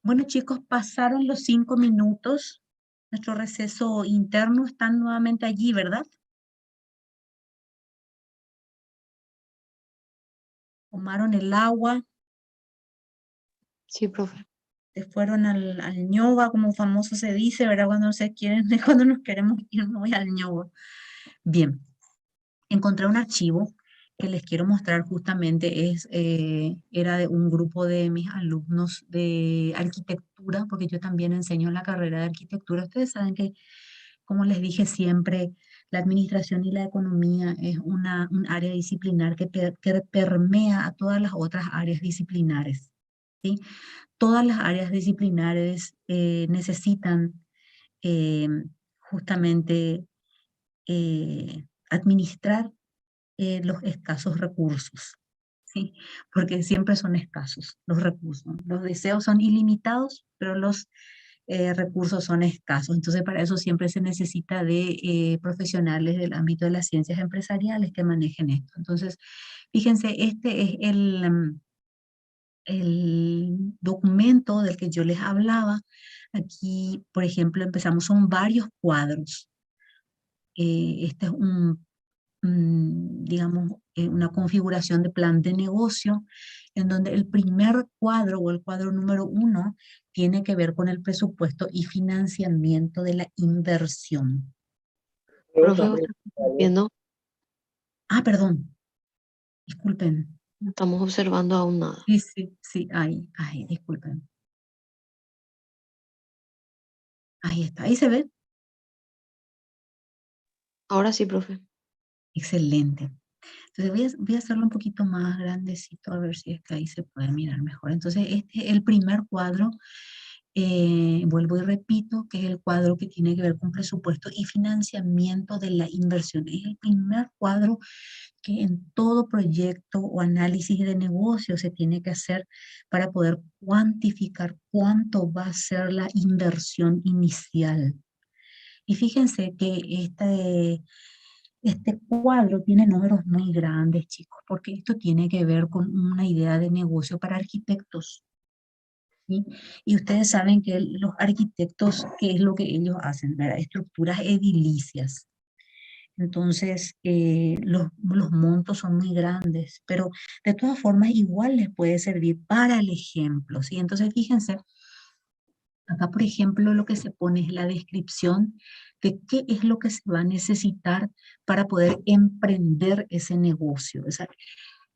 Bueno, chicos, pasaron los 5 minutos. Nuestro receso interno está nuevamente allí, ¿verdad? Tomaron el agua. Sí, profe. Se fueron al ñoba, como famoso se dice, ¿verdad? Cuando se quieren, cuando nos queremos ir, me voy al ñoba. Bien, encontré un archivo que les quiero mostrar justamente, era de un grupo de mis alumnos de arquitectura, porque yo también enseño la carrera de arquitectura. Ustedes saben que, como les dije siempre, la administración y la economía es un área disciplinar que permea a todas las otras áreas disciplinares, ¿sí? Todas las áreas disciplinares necesitan eh, justamente administrar los escasos recursos, ¿sí? Porque siempre son escasos los recursos. Los deseos son ilimitados, pero los recursos son escasos. Entonces, para eso siempre se necesita de profesionales del ámbito de las ciencias empresariales que manejen esto. Entonces, fíjense, este es el documento del que yo les hablaba. Aquí, por ejemplo, empezamos, son varios cuadros. Este es digamos, una configuración de plan de negocio, en donde el primer cuadro o el cuadro número 1 tiene que ver con el presupuesto y financiamiento de la inversión. Profe, ¿usted está viendo? Ah, perdón, disculpen. No estamos observando aún nada. Sí, sí, sí, ahí, disculpen. Ahí está, ahí se ve. Ahora sí, profe. Excelente. Entonces voy a hacerlo un poquito más grandecito, a ver si es que ahí se puede mirar mejor. Entonces, este es el primer cuadro. Vuelvo y repito, que es el cuadro que tiene que ver con presupuesto y financiamiento de la inversión. Es el primer cuadro que en todo proyecto o análisis de negocio se tiene que hacer para poder cuantificar cuánto va a ser la inversión inicial. Y fíjense que este cuadro tiene números muy grandes, chicos, porque esto tiene que ver con una idea de negocio para arquitectos, ¿sí? Y ustedes saben que los arquitectos, ¿qué es lo que ellos hacen? ¿Verdad? Estructuras edilicias. Entonces, los montos son muy grandes, pero de todas formas igual les puede servir para el ejemplo, ¿sí? Entonces, fíjense, acá, por ejemplo, lo que se pone es la descripción de qué es lo que se va a necesitar para poder emprender ese negocio. O sea,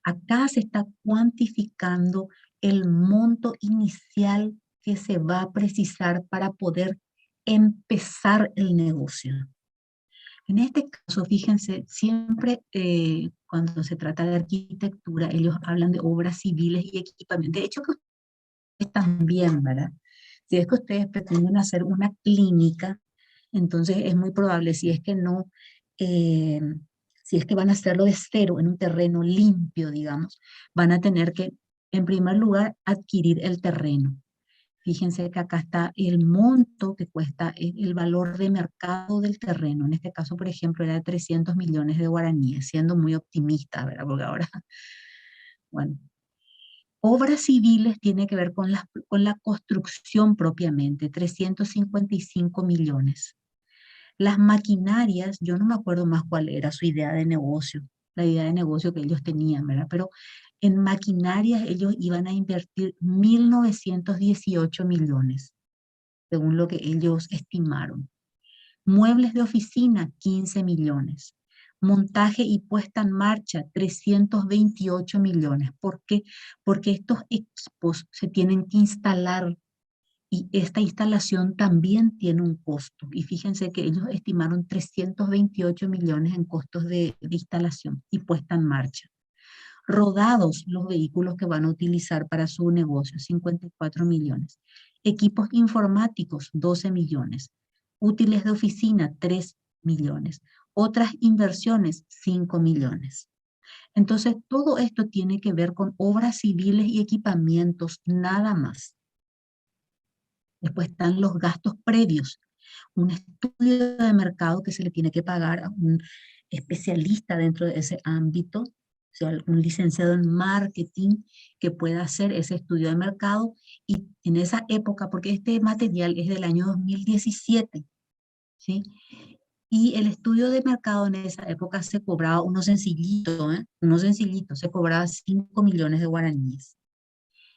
acá se está cuantificando el monto inicial que se va a precisar para poder empezar el negocio. En este caso, fíjense, siempre cuando se trata de arquitectura, ellos hablan de obras civiles y equipamiento. De hecho, que ustedes también, ¿verdad? Si es que ustedes pretenden hacer una clínica, entonces es muy probable, si es que no, eh, si es que van a hacerlo de cero en un terreno limpio, digamos, van a tener que, en primer lugar, adquirir el terreno. Fíjense que acá está el monto que cuesta el valor de mercado del terreno. En este caso, por ejemplo, era de 300 millones de guaraníes, siendo muy optimista, ¿verdad? Porque ahora, bueno, obras civiles tiene que ver con la construcción propiamente, 355 millones. Las maquinarias, yo no me acuerdo más cuál era su idea de negocio, la idea de negocio que ellos tenían, ¿verdad? Pero en maquinarias ellos iban a invertir 1.918 millones, según lo que ellos estimaron. Muebles de oficina, 15 millones. Montaje y puesta en marcha, 328 millones. ¿Por qué? Porque estos equipos se tienen que instalar y esta instalación también tiene un costo. Y fíjense que ellos estimaron 328 millones en costos de instalación y puesta en marcha. Rodados los vehículos que van a utilizar para su negocio, 54 millones. Equipos informáticos, 12 millones. Útiles de oficina, 3 millones. Otras inversiones, 5 millones. Entonces, todo esto tiene que ver con obras civiles y equipamientos, nada más. Después están los gastos previos, un estudio de mercado que se le tiene que pagar a un especialista dentro de ese ámbito, sea, un licenciado en marketing que pueda hacer ese estudio de mercado. Y en esa época, porque este material es del año 2017, ¿sí? Y el estudio de mercado en esa época se cobraba uno sencillito, uno sencillito, se cobraba 5 millones de guaraníes.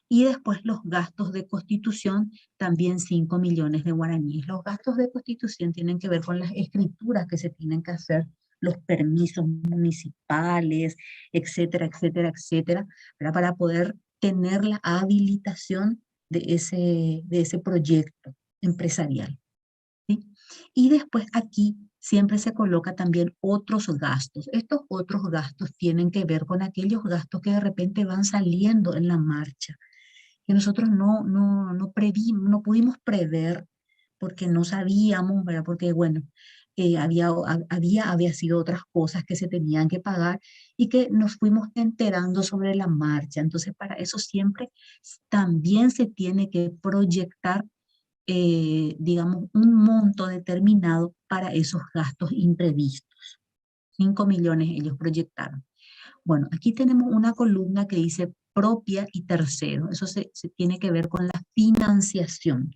Y después los gastos de constitución, también 5 millones de guaraníes. Los gastos de constitución tienen que ver con las escrituras que se tienen que hacer, los permisos municipales, etcétera, etcétera, etcétera, ¿verdad? Para poder tener la habilitación de ese proyecto empresarial, ¿sí? Y después aquí siempre se coloca también otros gastos. Estos otros gastos tienen que ver con aquellos gastos que de repente van saliendo en la marcha, que nosotros no pudimos prever porque no sabíamos, ¿verdad? Porque, bueno, había sido otras cosas que se tenían que pagar y que nos fuimos enterando sobre la marcha. Entonces, para eso siempre también se tiene que proyectar, digamos, un monto determinado para esos gastos imprevistos. 5 millones ellos proyectaron. Bueno, aquí tenemos una columna que dice propia y tercero. Eso se tiene que ver con la financiación.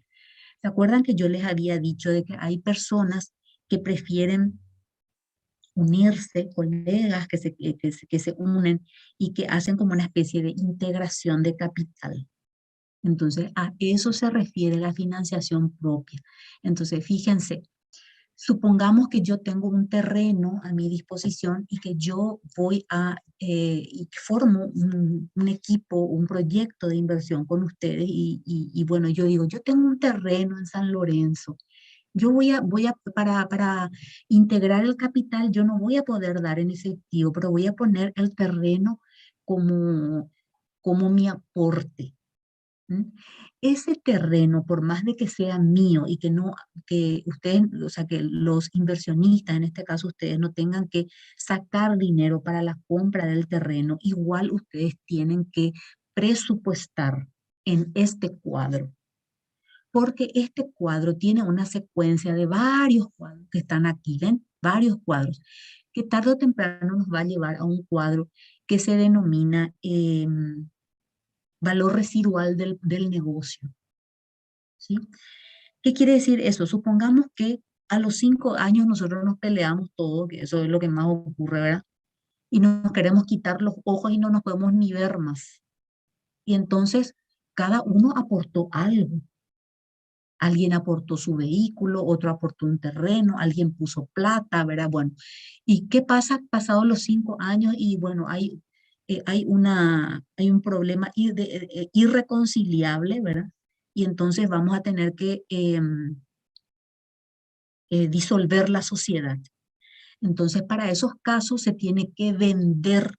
¿Se acuerdan que yo les había dicho de que hay personas que prefieren unirse, colegas que se unen y que hacen como una especie de integración de capital? Entonces, a eso se refiere la financiación propia. Entonces, fíjense, supongamos que yo tengo un terreno a mi disposición y que yo voy y formo un equipo, un proyecto de inversión con ustedes y bueno, yo digo, yo tengo un terreno en San Lorenzo. Yo para integrar el capital, yo no voy a poder dar en efectivo, pero voy a poner el terreno como mi aporte. ¿Mm? Ese terreno, por más de que sea mío y que no, que ustedes, o sea, que los inversionistas, en este caso ustedes, no tengan que sacar dinero para la compra del terreno, igual ustedes tienen que presupuestar en este cuadro, porque este cuadro tiene una secuencia de varios cuadros que están aquí, ¿ven? Varios cuadros, que tarde o temprano nos va a llevar a un cuadro que se denomina valor residual del negocio, ¿sí? ¿Qué quiere decir eso? Supongamos que a los 5 años nosotros nos peleamos todo, que eso es lo que más ocurre, ¿verdad? Y nos queremos quitar los ojos y no nos podemos ni ver más. Y entonces cada uno aportó algo. Alguien aportó su vehículo, otro aportó un terreno, alguien puso plata, ¿verdad? Bueno, ¿y qué pasa pasados los 5 años? Y bueno, hay un problema irreconciliable, ¿verdad? Y entonces vamos a tener que disolver la sociedad. Entonces, para esos casos se tiene que vender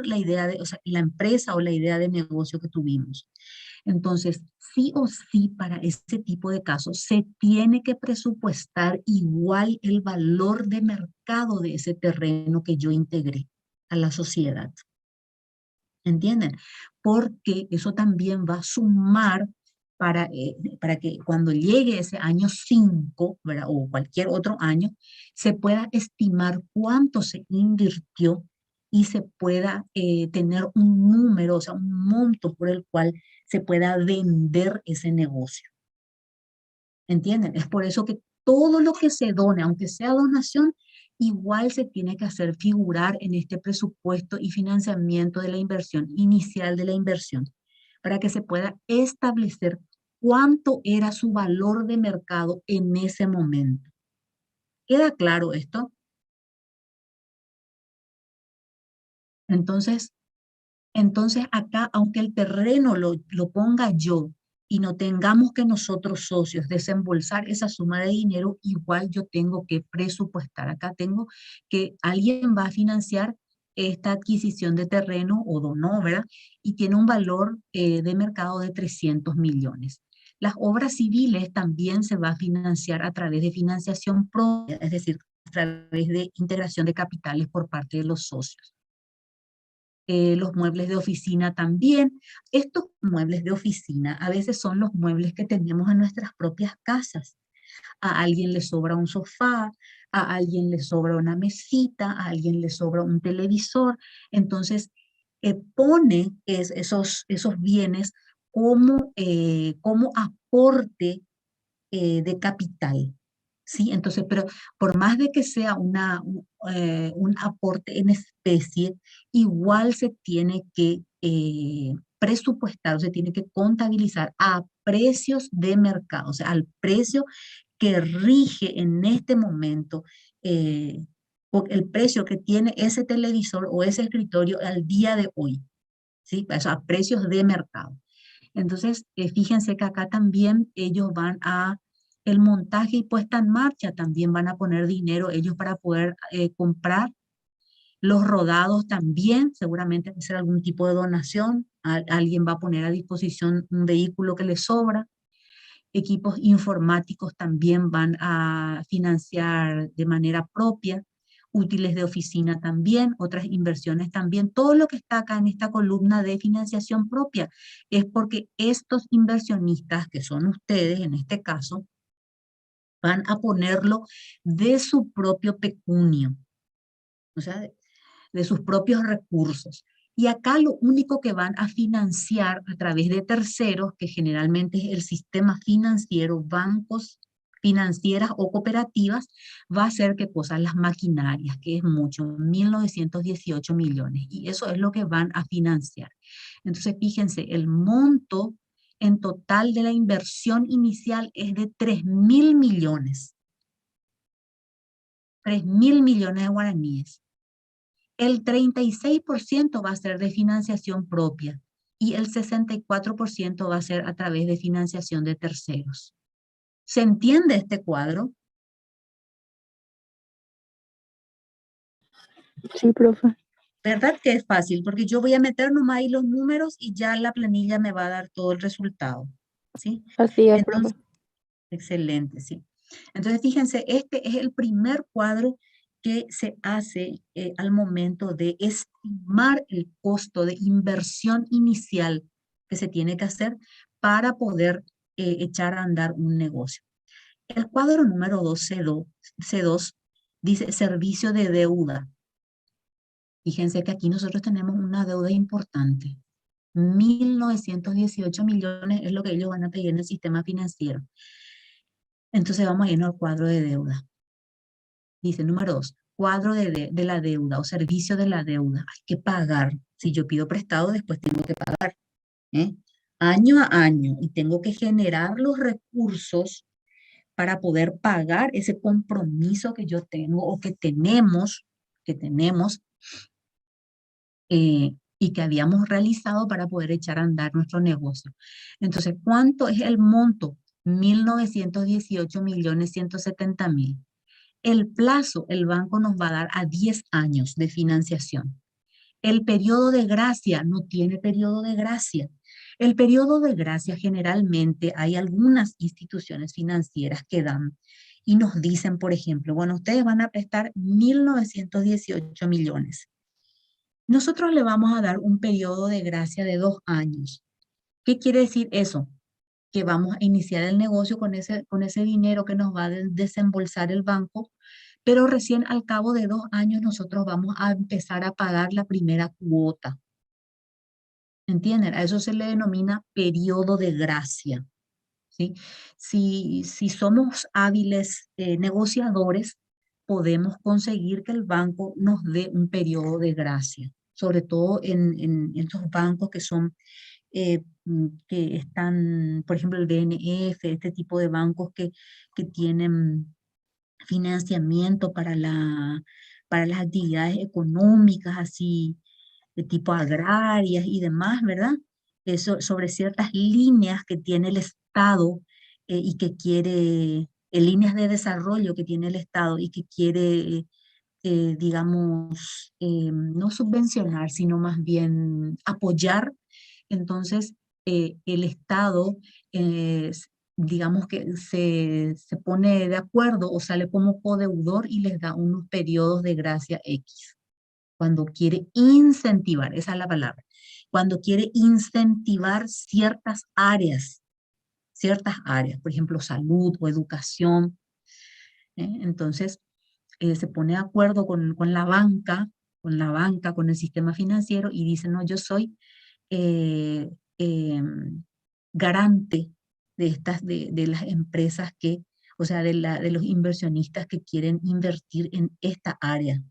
la idea o sea, la empresa o la idea de negocio que tuvimos. Entonces, sí o sí, para ese tipo de casos, se tiene que presupuestar igual el valor de mercado de ese terreno que yo integré a la sociedad. ¿Entienden? Porque eso también va a sumar para que cuando llegue ese año 5, ¿verdad? O cualquier otro año, se pueda estimar cuánto se invirtió y se pueda tener un número, o sea, un monto por el cual se pueda vender ese negocio. ¿Entienden? Es por eso que todo lo que se done, aunque sea donación, igual se tiene que hacer figurar en este presupuesto y financiamiento de la inversión, inicial de la inversión, para que se pueda establecer cuánto era su valor de mercado en ese momento. ¿Queda claro esto? Entonces, acá, aunque el terreno lo ponga yo y no tengamos que nosotros socios desembolsar esa suma de dinero, igual yo tengo que presupuestar. Acá tengo que alguien va a financiar esta adquisición de terreno o donó, ¿verdad? Y tiene un valor de mercado de 300 millones. Las obras civiles también se va a financiar a través de financiación propia, es decir, a través de integración de capitales por parte de los socios. Los muebles de oficina también. Estos muebles de oficina a veces son los muebles que tenemos en nuestras propias casas. A alguien le sobra un sofá, a alguien le sobra una mesita, a alguien le sobra un televisor. Entonces, pone esos bienes como aporte de capital. ¿Sí? Entonces, pero por más de que sea un aporte en especie, igual se tiene que presupuestar, se tiene que contabilizar a precios de mercado, o sea, al precio que rige en este momento, eh, o el precio que tiene ese televisor o ese escritorio al día de hoy, ¿sí? O sea, a precios de mercado. Entonces, fíjense que acá también ellos el montaje y puesta en marcha, también van a poner dinero ellos para poder comprar. Los rodados también, seguramente va a ser algún tipo de donación. Alguien va a poner a disposición un vehículo que le sobra. Equipos informáticos también van a financiar de manera propia, útiles de oficina también, otras inversiones también. Todo lo que está acá en esta columna de financiación propia es porque estos inversionistas, que son ustedes en este caso, van a ponerlo de su propio pecunio, o sea, de sus propios recursos. Y acá lo único que van a financiar a través de terceros, que generalmente es el sistema financiero, bancos, financieras o cooperativas, va a ser qué cosa, las maquinarias, que es mucho, 1.918 millones. Y eso es lo que van a financiar. Entonces, fíjense, el monto en total de la inversión inicial es de 3.000 millones. 3.000 millones de guaraníes. El 36% va a ser de financiación propia y el 64% va a ser a través de financiación de terceros. ¿Se entiende este cuadro? Sí, profe. ¿Verdad que es fácil? Porque yo voy a meter nomás ahí los números y ya la planilla me va a dar todo el resultado. ¿Sí? Así es, profe. Entonces, excelente, sí. Entonces, fíjense, este es el primer cuadro que se hace al momento de estimar el costo de inversión inicial que se tiene que hacer para poder echar a andar un negocio. El cuadro número 2, C2, dice servicio de deuda. Fíjense que aquí nosotros tenemos una deuda importante. 1.918 millones es lo que ellos van a pedir en el sistema financiero. Entonces vamos a irnos al cuadro de deuda. Dice número 2, cuadro de la deuda o servicio de la deuda. Hay que pagar. Si yo pido prestado, después tengo que pagar. ¿Eh? Año a año. Y tengo que generar los recursos para poder pagar ese compromiso que yo tengo o que tenemos y que habíamos realizado para poder echar a andar nuestro negocio. Entonces, ¿cuánto es el monto? 1.918 millones 170 mil. El plazo, el banco nos va a dar a 10 años de financiación. El periodo de gracia no tiene periodo de gracia. El periodo de gracia generalmente hay algunas instituciones financieras que dan y nos dicen, por ejemplo, bueno, ustedes van a prestar 1.918 millones. Nosotros le vamos a dar un periodo de gracia de 2 años. ¿Qué quiere decir eso? Que vamos a iniciar el negocio con ese dinero que nos va a desembolsar el banco, pero recién al cabo de 2 años nosotros vamos a empezar a pagar la primera cuota. ¿Entienden? A eso se le denomina periodo de gracia. ¿Sí? Si somos hábiles negociadores, podemos conseguir que el banco nos dé un periodo de gracia, sobre todo en estos bancos que son que están, por ejemplo, el BNF, este tipo de bancos que tienen financiamiento para las actividades económicas, así de tipo agrarias y demás, ¿verdad? Eso, sobre ciertas líneas que tiene el Estado y que quiere, líneas de desarrollo que tiene el Estado y que quiere, digamos, no subvencionar, sino más bien apoyar. Entonces, el Estado, eh, digamos que se pone de acuerdo o sale como codeudor y les da unos periodos de gracia X. Cuando quiere incentivar, esa es la palabra, cuando quiere incentivar ciertas áreas, por ejemplo, salud o educación. Entonces, se pone de acuerdo con la banca, con el sistema financiero y dice, no, yo soy eh, garante de las empresas que, o sea, de los inversionistas que quieren invertir en esta área,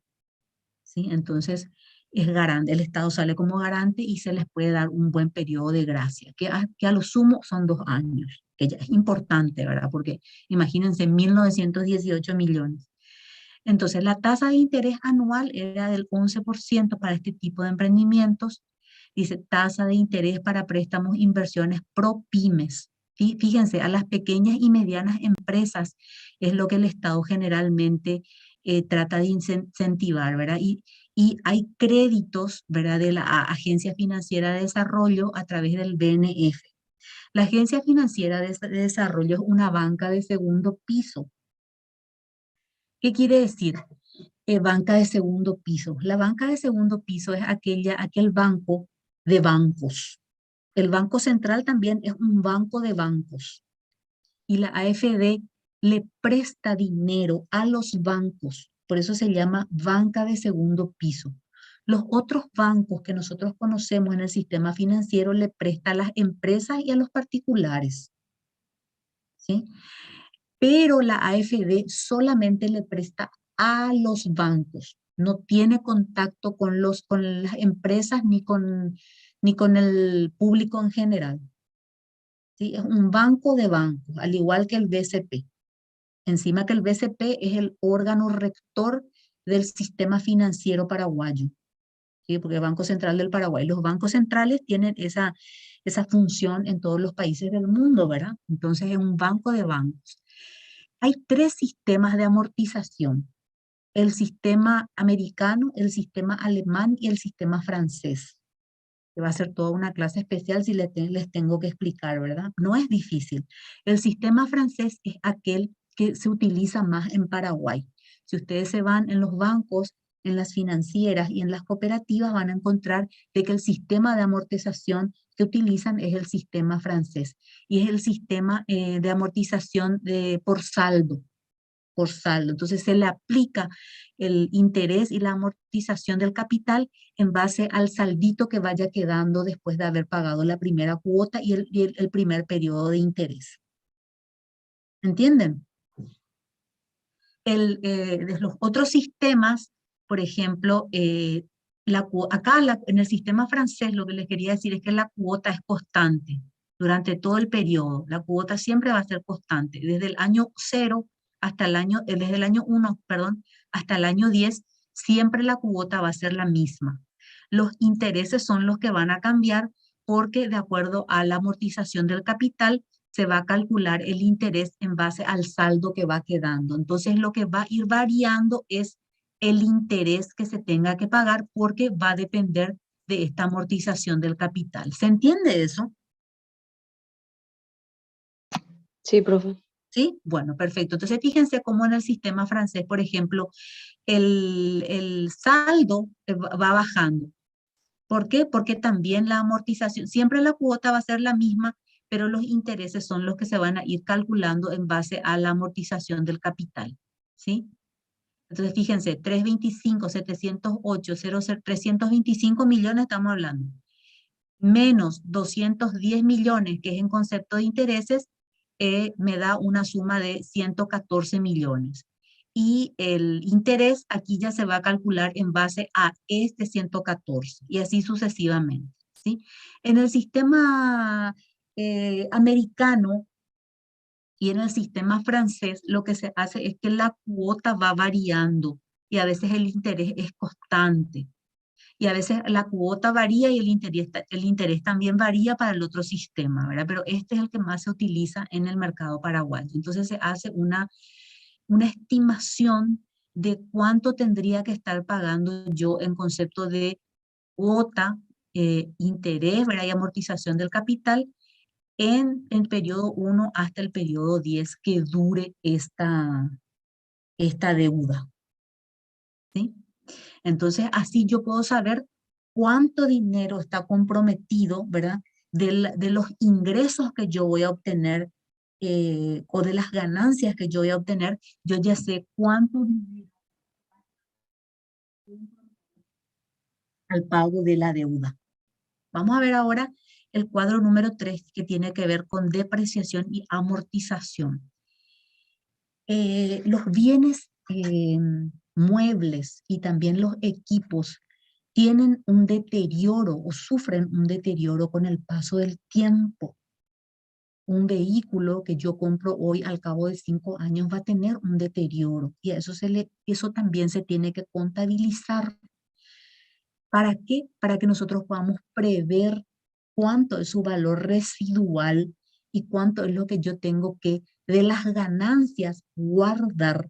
¿sí? Entonces, es garante, el Estado sale como garante y se les puede dar un buen periodo de gracia, que a lo sumo son 2 años, que ya es importante, ¿verdad? Porque imagínense, 1.918 millones. Entonces, la tasa de interés anual era del 11% para este tipo de emprendimientos. Dice tasa de interés para préstamos e inversiones pro pymes. Fíjense, a las pequeñas y medianas empresas es lo que el Estado generalmente trata de incentivar, ¿verdad? Y hay créditos, ¿verdad? De la Agencia Financiera de Desarrollo a través del BNF. La Agencia Financiera de Desarrollo es una banca de segundo piso. ¿Qué quiere decir? Banca de segundo piso. La banca de segundo piso es aquel banco de bancos. El Banco Central también es un banco de bancos. Y la AFD le presta dinero a los bancos. Por eso se llama banca de segundo piso. Los otros bancos que nosotros conocemos en el sistema financiero le presta a las empresas y a los particulares, ¿sí? Pero la AFD solamente le presta a los bancos, no tiene contacto con las empresas ni con el público en general, ¿sí? Es un banco de bancos, al igual que el BCP. Encima que el BCP es el órgano rector del sistema financiero paraguayo, ¿sí? Porque el Banco Central del Paraguay, los bancos centrales tienen esa función en todos los países del mundo, ¿verdad? Entonces es un banco de bancos. Hay 3 sistemas de amortización: el sistema americano, el sistema alemán y el sistema francés. Que va a ser toda una clase especial si les tengo que explicar, ¿verdad? No es difícil. El sistema francés es aquel que se utiliza más en Paraguay. Si ustedes se van en los bancos, en las financieras y en las cooperativas, van a encontrar de que el sistema de amortización que utilizan es el sistema francés y es el sistema de amortización por saldo, por saldo. Entonces se le aplica el interés y la amortización del capital en base al saldito que vaya quedando después de haber pagado la primera cuota y el primer periodo de interés. ¿Entienden? De los otros sistemas, por ejemplo, en el sistema francés lo que les quería decir es que la cuota es constante durante todo el periodo. La cuota siempre va a ser constante. Desde el año 0 desde el año 1, perdón, hasta el año 10, siempre la cuota va a ser la misma. Los intereses son los que van a cambiar porque de acuerdo a la amortización del capital, se va a calcular el interés en base al saldo que va quedando. Entonces, lo que va a ir variando es el interés que se tenga que pagar porque va a depender de esta amortización del capital. ¿Se entiende eso? Sí, profe. ¿Sí? Bueno, perfecto. Entonces, fíjense cómo en el sistema francés, por ejemplo, el saldo va bajando. ¿Por qué? Porque también la amortización, siempre la cuota va a ser la misma, pero los intereses son los que se van a ir calculando en base a la amortización del capital, ¿sí? Entonces, fíjense, 325, 708, 325 millones estamos hablando, menos 210 millones, que es en concepto de intereses, me da una suma de 114 millones. Y el interés aquí ya se va a calcular en base a este 114 y así sucesivamente, ¿sí? En el sistema americano y en el sistema francés lo que se hace es que la cuota va variando y a veces el interés es constante. Y a veces la cuota varía y el interés también varía para el otro sistema, ¿verdad? Pero este es el que más se utiliza en el mercado paraguayo. Entonces se hace una estimación de cuánto tendría que estar pagando yo en concepto de cuota, interés, ¿verdad? Y amortización del capital en el periodo 1 hasta el periodo 10 que dure esta deuda, ¿sí? Entonces, así yo puedo saber cuánto dinero está comprometido, ¿verdad? De los ingresos que yo voy a obtener o de las ganancias que yo voy a obtener, yo ya sé cuánto dinero al pago de la deuda. Vamos a ver ahora el cuadro número 3 que tiene que ver con depreciación y amortización. Los bienes muebles y también los equipos tienen un deterioro o sufren un deterioro con el paso del tiempo. Un vehículo que yo compro hoy al cabo de 5 años va a tener un deterioro y a eso también se tiene que contabilizar. ¿Para qué? Para que nosotros podamos prever cuánto es su valor residual y cuánto es lo que yo tengo que de las ganancias guardar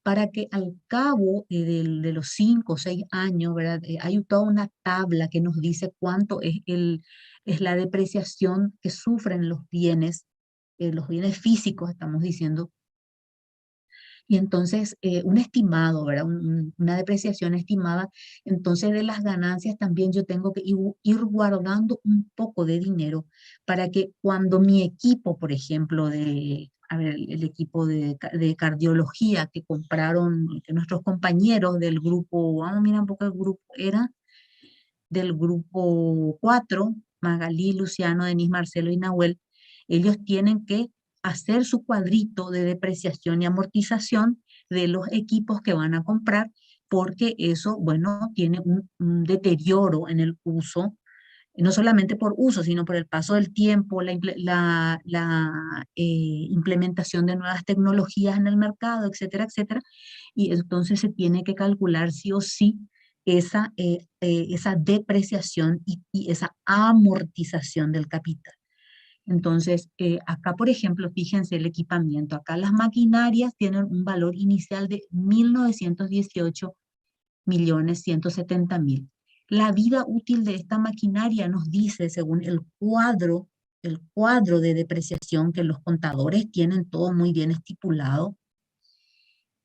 para que al cabo de los 5 o 6 años, ¿verdad? Hay toda una tabla que nos dice cuánto es la depreciación que sufren los bienes físicos, estamos diciendo, y entonces un estimado, ¿verdad? Una depreciación estimada. Entonces de las ganancias también yo tengo que ir guardando un poco de dinero para que cuando mi equipo, por ejemplo, a ver, el equipo de cardiología que compraron que nuestros compañeros del grupo, vamos a mirar un poco el grupo, era del grupo 4, Magalí, Luciano, Denis, Marcelo y Nahuel, ellos tienen que hacer su cuadrito de depreciación y amortización de los equipos que van a comprar, porque eso, bueno, tiene un deterioro en el uso, no solamente por uso, sino por el paso del tiempo, implementación de nuevas tecnologías en el mercado, etcétera, etcétera. Y entonces se tiene que calcular sí o sí esa depreciación y esa amortización del capital. Entonces, acá, por ejemplo, fíjense el equipamiento. Acá las maquinarias tienen un valor inicial de 1.918.170.000. La vida útil de esta maquinaria nos dice, según el cuadro de depreciación que los contadores tienen todo muy bien estipulado,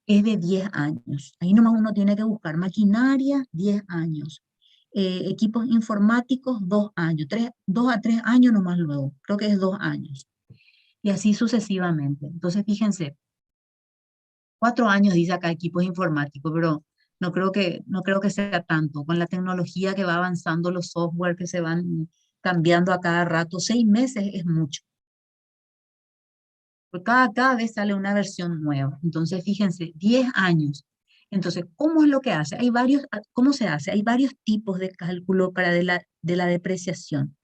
es de 10 años. Ahí nomás uno tiene que buscar maquinaria, 10 años. Equipos informáticos, 2 años. 2 a 3 años nomás luego. Creo que es 2 años. Y así sucesivamente. Entonces, fíjense, 4 años dice acá equipos informáticos, pero no creo que sea tanto. Con la tecnología que va avanzando, los software que se van cambiando a cada rato, 6 meses es mucho. Porque cada vez sale una versión nueva. Entonces, fíjense, 10 años. Entonces, ¿cómo es lo que hace? ¿Cómo se hace? Hay varios tipos de cálculo para de la depreciación.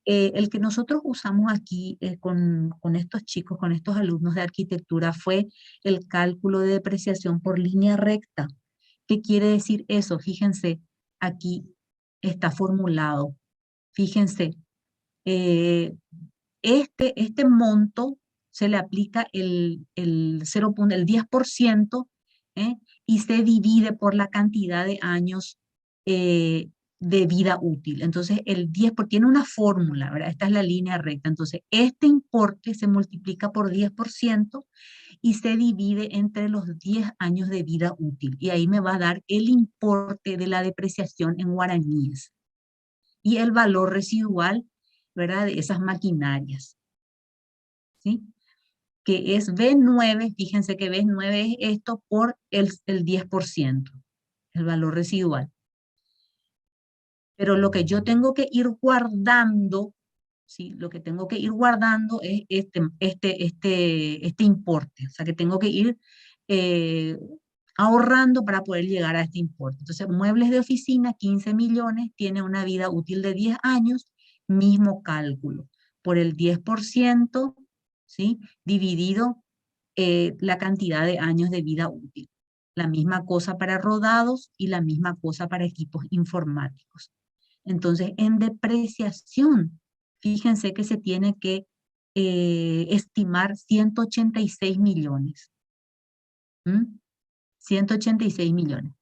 El que nosotros usamos aquí con estos chicos, con estos alumnos de arquitectura, fue el cálculo de depreciación por línea recta. ¿Qué quiere decir eso? Fíjense, aquí está formulado. Fíjense, eh, este monto se le aplica el 10%, ¿eh? Y se divide por la cantidad de años eh, de vida útil. Entonces, el 10 tiene una fórmula, ¿verdad? Esta es la línea recta. Entonces, este importe se multiplica por 10% y se divide entre los 10 años de vida útil. Y ahí me va a dar el importe de la depreciación en guaraníes y el valor residual, ¿verdad? De esas maquinarias, ¿sí? Que es B9, fíjense que B9 es esto por el 10%, el valor residual. Pero lo que yo tengo que ir guardando, ¿sí? Lo que tengo que ir guardando es este importe. O sea, que tengo que ir eh, ahorrando para poder llegar a este importe. Entonces, muebles de oficina, 15 millones, tiene una vida útil de 10 años, mismo cálculo. Por el 10%, ¿sí? Dividido la cantidad de años de vida útil. La misma cosa para rodados y la misma cosa para equipos informáticos. Entonces, en depreciación, fíjense que se tiene que estimar 186 millones. ¿Mm? 186 millones.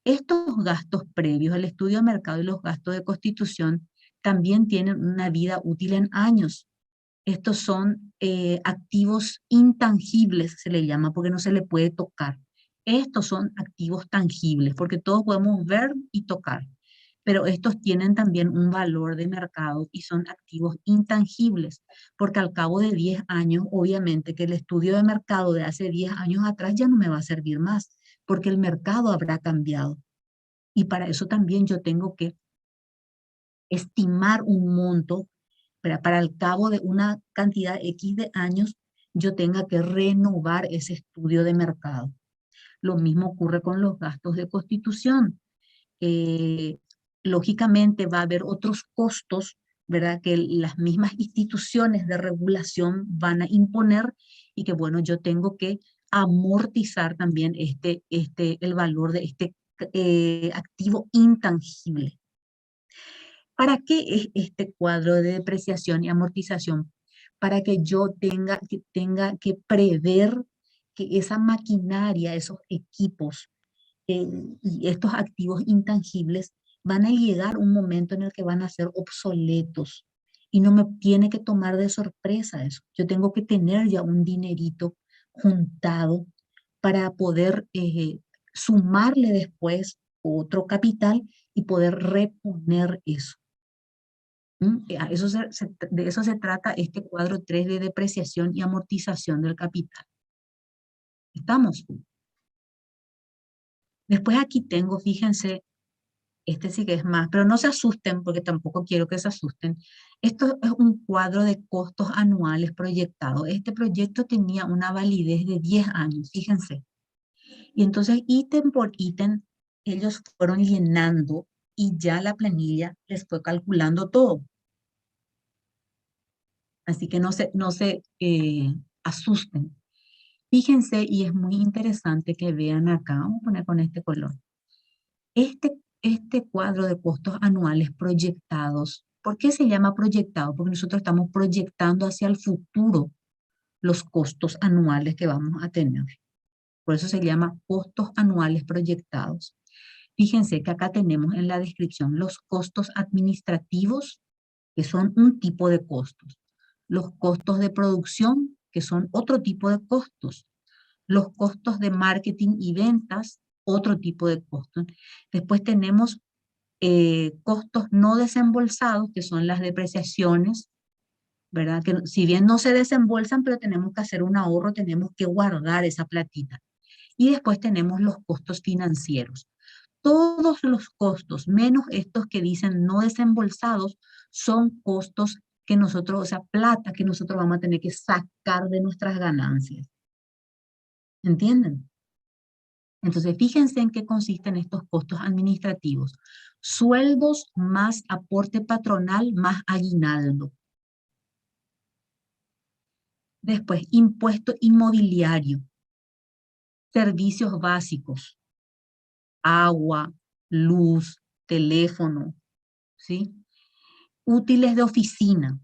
Estos gastos previos, el estudio de mercado y los gastos de constitución, también tienen una vida útil en años. Estos son activos intangibles, se le llama, porque no se le puede tocar. Estos son activos tangibles, porque todos podemos ver y tocar, pero estos tienen también un valor de mercado y son activos intangibles, porque al cabo de 10 años, obviamente que el estudio de mercado de hace 10 años atrás ya no me va a servir más, porque el mercado habrá cambiado. Y para eso también yo tengo que estimar un monto para al cabo de una cantidad X de años, yo tenga que renovar ese estudio de mercado. Lo mismo ocurre con los gastos de constitución. Eh, Lógicamente va a haber otros costos, ¿verdad? Que las mismas instituciones de regulación van a imponer y que, bueno, yo tengo que amortizar también el valor de este activo intangible. ¿Para qué es este cuadro de depreciación y amortización? Para que yo tenga que prever que esa maquinaria, esos equipos y estos activos intangibles van a llegar un momento en el que van a ser obsoletos y no me tiene que tomar de sorpresa eso. Yo tengo que tener ya un dinerito juntado para poder sumarle después otro capital y poder reponer eso. De eso se trata este cuadro 3 de depreciación y amortización del capital. ¿Estamos? Después aquí tengo, fíjense, este sí que es más, pero no se asusten porque tampoco quiero que se asusten. Esto es un cuadro de costos anuales proyectados. Este proyecto tenía una validez de 10 años, fíjense. Y entonces ítem por ítem ellos fueron llenando y ya la planilla les fue calculando todo. Así que no se asusten. Fíjense, y es muy interesante que vean acá, vamos a poner con este color. Este cuadro de costos anuales proyectados, ¿por qué se llama proyectado? Porque nosotros estamos proyectando hacia el futuro los costos anuales que vamos a tener. Por eso se llama costos anuales proyectados. Fíjense que acá tenemos en la descripción los costos administrativos, que son un tipo de costos. Los costos de producción, que son otro tipo de costos. Los costos de marketing y ventas, otro tipo de costos. Después tenemos costos no desembolsados, que son las depreciaciones, ¿verdad? Que si bien no se desembolsan, pero tenemos que hacer un ahorro, tenemos que guardar esa platita. Y después tenemos los costos financieros. Todos los costos, menos estos que dicen no desembolsados, son costos que nosotros, o sea, plata que nosotros vamos a tener que sacar de nuestras ganancias. ¿Entienden? Entonces, fíjense en qué consisten estos costos administrativos. Sueldos más aporte patronal más aguinaldo. Después, impuesto inmobiliario. Servicios básicos. Agua, luz, teléfono, ¿sí? Útiles de oficina.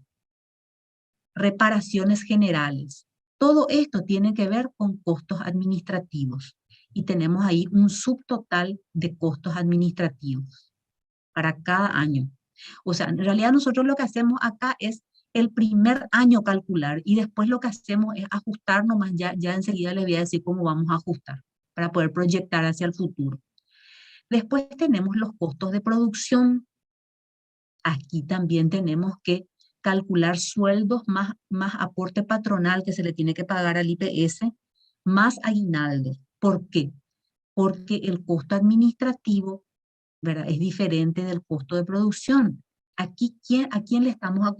Reparaciones generales. Todo esto tiene que ver con costos administrativos. Y tenemos ahí un subtotal de costos administrativos para cada año. O sea, en realidad nosotros lo que hacemos acá es el primer año calcular y después lo que hacemos es ajustar nomás, ya enseguida les voy a decir cómo vamos a ajustar para poder proyectar hacia el futuro. Después tenemos los costos de producción. Aquí también tenemos que calcular sueldos más aporte patronal que se le tiene que pagar al IPS, más aguinaldo. ¿Por qué? Porque el costo administrativo, ¿verdad?, es diferente del costo de producción. Aquí, ¿a quién le estamos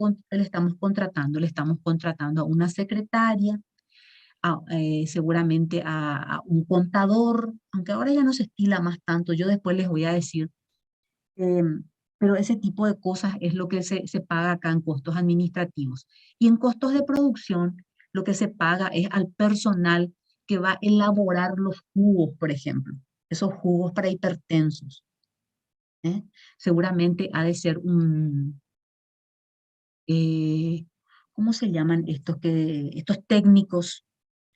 contratando? Le estamos contratando a una secretaria, seguramente a un contador, aunque ahora ya no se estila más tanto, yo después les voy a decir. Pero ese tipo de cosas es lo que se paga acá en costos administrativos. Y en costos de producción, lo que se paga es al personal que va a elaborar los jugos, por ejemplo, esos jugos para hipertensos. ¿Eh? Seguramente ha de ser ¿cómo se llaman estos técnicos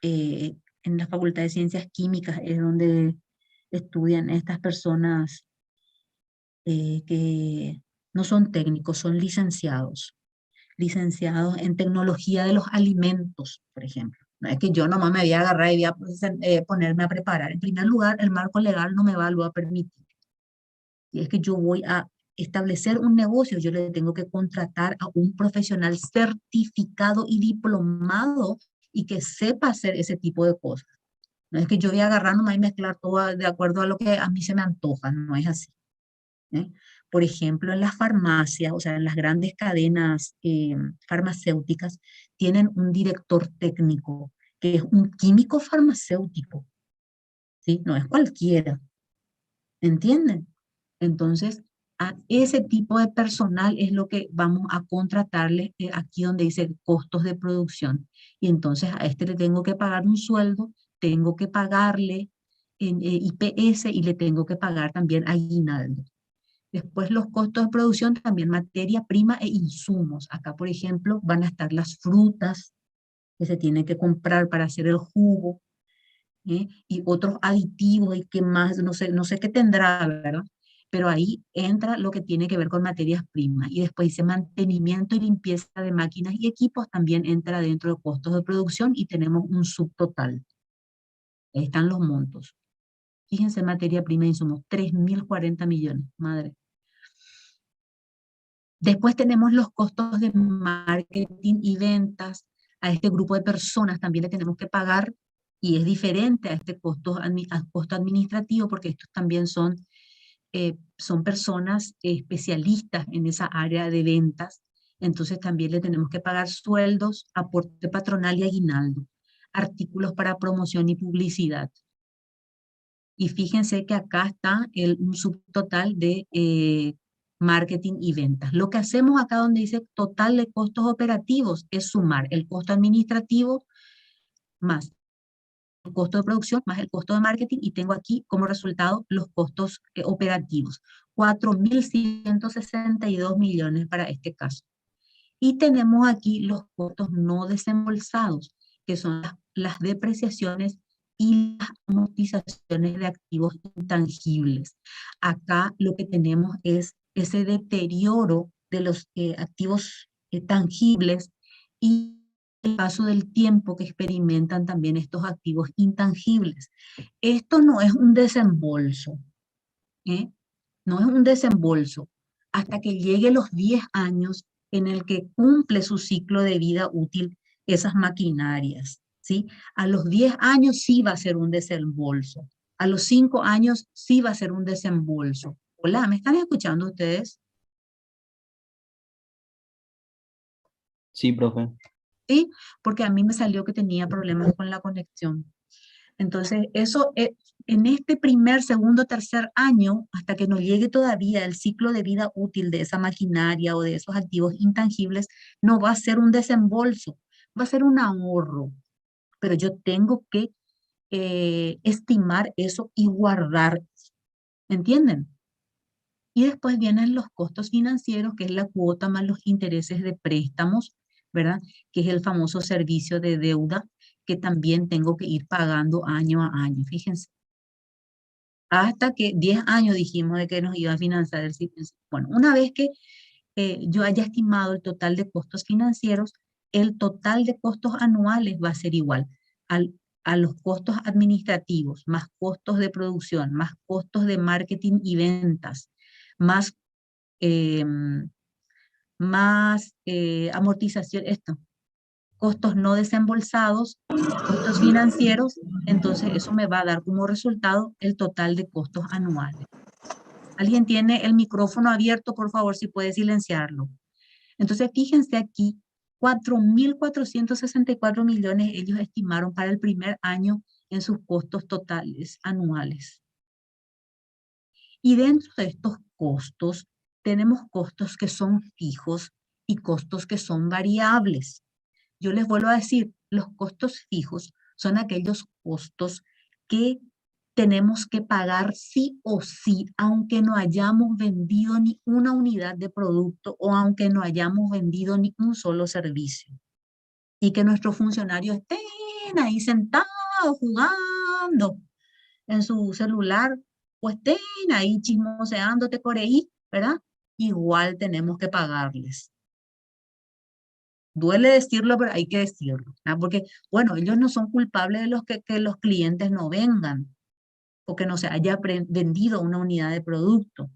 en la Facultad de Ciencias Químicas? Es donde estudian estas personas que no son técnicos, son licenciados en tecnología de los alimentos, por ejemplo. No es que yo nomás me voy a agarrar y voy a ponerme a preparar. En primer lugar, el marco legal no me va a permitir. Y es que yo voy a establecer un negocio, yo le tengo que contratar a un profesional certificado y diplomado y que sepa hacer ese tipo de cosas. No es que yo voy a agarrar nomás y mezclar todo de acuerdo a lo que a mí se me antoja, no es así. ¿eh? Por ejemplo, en las farmacias, o sea, en las grandes cadenas farmacéuticas, tienen un director técnico que es un químico farmacéutico, ¿sí? No es cualquiera, ¿entienden? Entonces, a ese tipo de personal es lo que vamos a contratarle aquí donde dice costos de producción. Y entonces a este le tengo que pagar un sueldo, tengo que pagarle en IPS y le tengo que pagar también aguinaldo. Después los costos de producción, también materia prima e insumos. Acá, por ejemplo, van a estar las frutas que se tienen que comprar para hacer el jugo, y otros aditivos y qué más, no sé qué tendrá, ¿verdad? Pero ahí entra lo que tiene que ver con materias primas. Y después dice mantenimiento y limpieza de máquinas y equipos también entra dentro de costos de producción y tenemos un subtotal. Ahí están los montos. Fíjense, materia prima e insumos, 3.040 millones, madre. Después tenemos los costos de marketing y ventas. A este grupo de personas también le tenemos que pagar y es diferente a este costo administrativo porque estos también son personas especialistas en esa área de ventas. Entonces también le tenemos que pagar sueldos, aporte patronal y aguinaldo, artículos para promoción y publicidad. Y fíjense que acá está un subtotal de marketing y ventas. Lo que hacemos acá donde dice total de costos operativos es sumar el costo administrativo más el costo de producción más el costo de marketing y tengo aquí como resultado los costos operativos. 4.162 millones para este caso. Y tenemos aquí los costos no desembolsados, que son las depreciaciones y las amortizaciones de activos intangibles. Acá lo que tenemos es ese deterioro de los activos tangibles y el paso del tiempo que experimentan también estos activos intangibles. Esto no es un desembolso, ¿eh? No es un desembolso hasta que llegue los 10 años en el que cumple su ciclo de vida útil esas maquinarias, ¿sí? A los 10 años sí va a ser un desembolso. A los 5 años sí va a ser un desembolso. Hola, ¿me están escuchando ustedes? Sí, profe. Sí, porque a mí me salió que tenía problemas con la conexión. Entonces, en este primer, segundo, tercer año, hasta que no llegue todavía el ciclo de vida útil de esa maquinaria o de esos activos intangibles, no va a ser un desembolso, va a ser un ahorro. Pero yo tengo que estimar eso y guardar, ¿entienden? Y después vienen los costos financieros, que es la cuota más los intereses de préstamos, ¿verdad? Que es el famoso servicio de deuda que también tengo que ir pagando año a año. Fíjense, hasta que 10 años dijimos de que nos iba a financiar el sitio. Bueno, una vez que yo haya estimado el total de costos financieros, el total de costos anuales va a ser igual a los costos administrativos, más costos de producción, más costos de marketing y ventas, más, eh, más amortización, costos no desembolsados, costos financieros, entonces eso me va a dar como resultado el total de costos anuales. ¿Alguien tiene el micrófono abierto? Por favor, si puede silenciarlo. Entonces, fíjense aquí, 4.464 millones ellos estimaron para el primer año en sus costos totales anuales. Y dentro de estos costos, tenemos costos que son fijos y costos que son variables. Yo les vuelvo a decir, los costos fijos son aquellos costos que tenemos que pagar sí o sí, aunque no hayamos vendido ni una unidad de producto o aunque no hayamos vendido ni un solo servicio. Y que nuestros funcionarios estén ahí sentados jugando en su celular o estén ahí chismoseándote por ahí, ¿verdad? Igual tenemos que pagarles. Duele decirlo, pero hay que decirlo, ¿verdad? Porque, bueno, ellos no son culpables de que los clientes no vengan o que no se haya vendido una unidad de producto,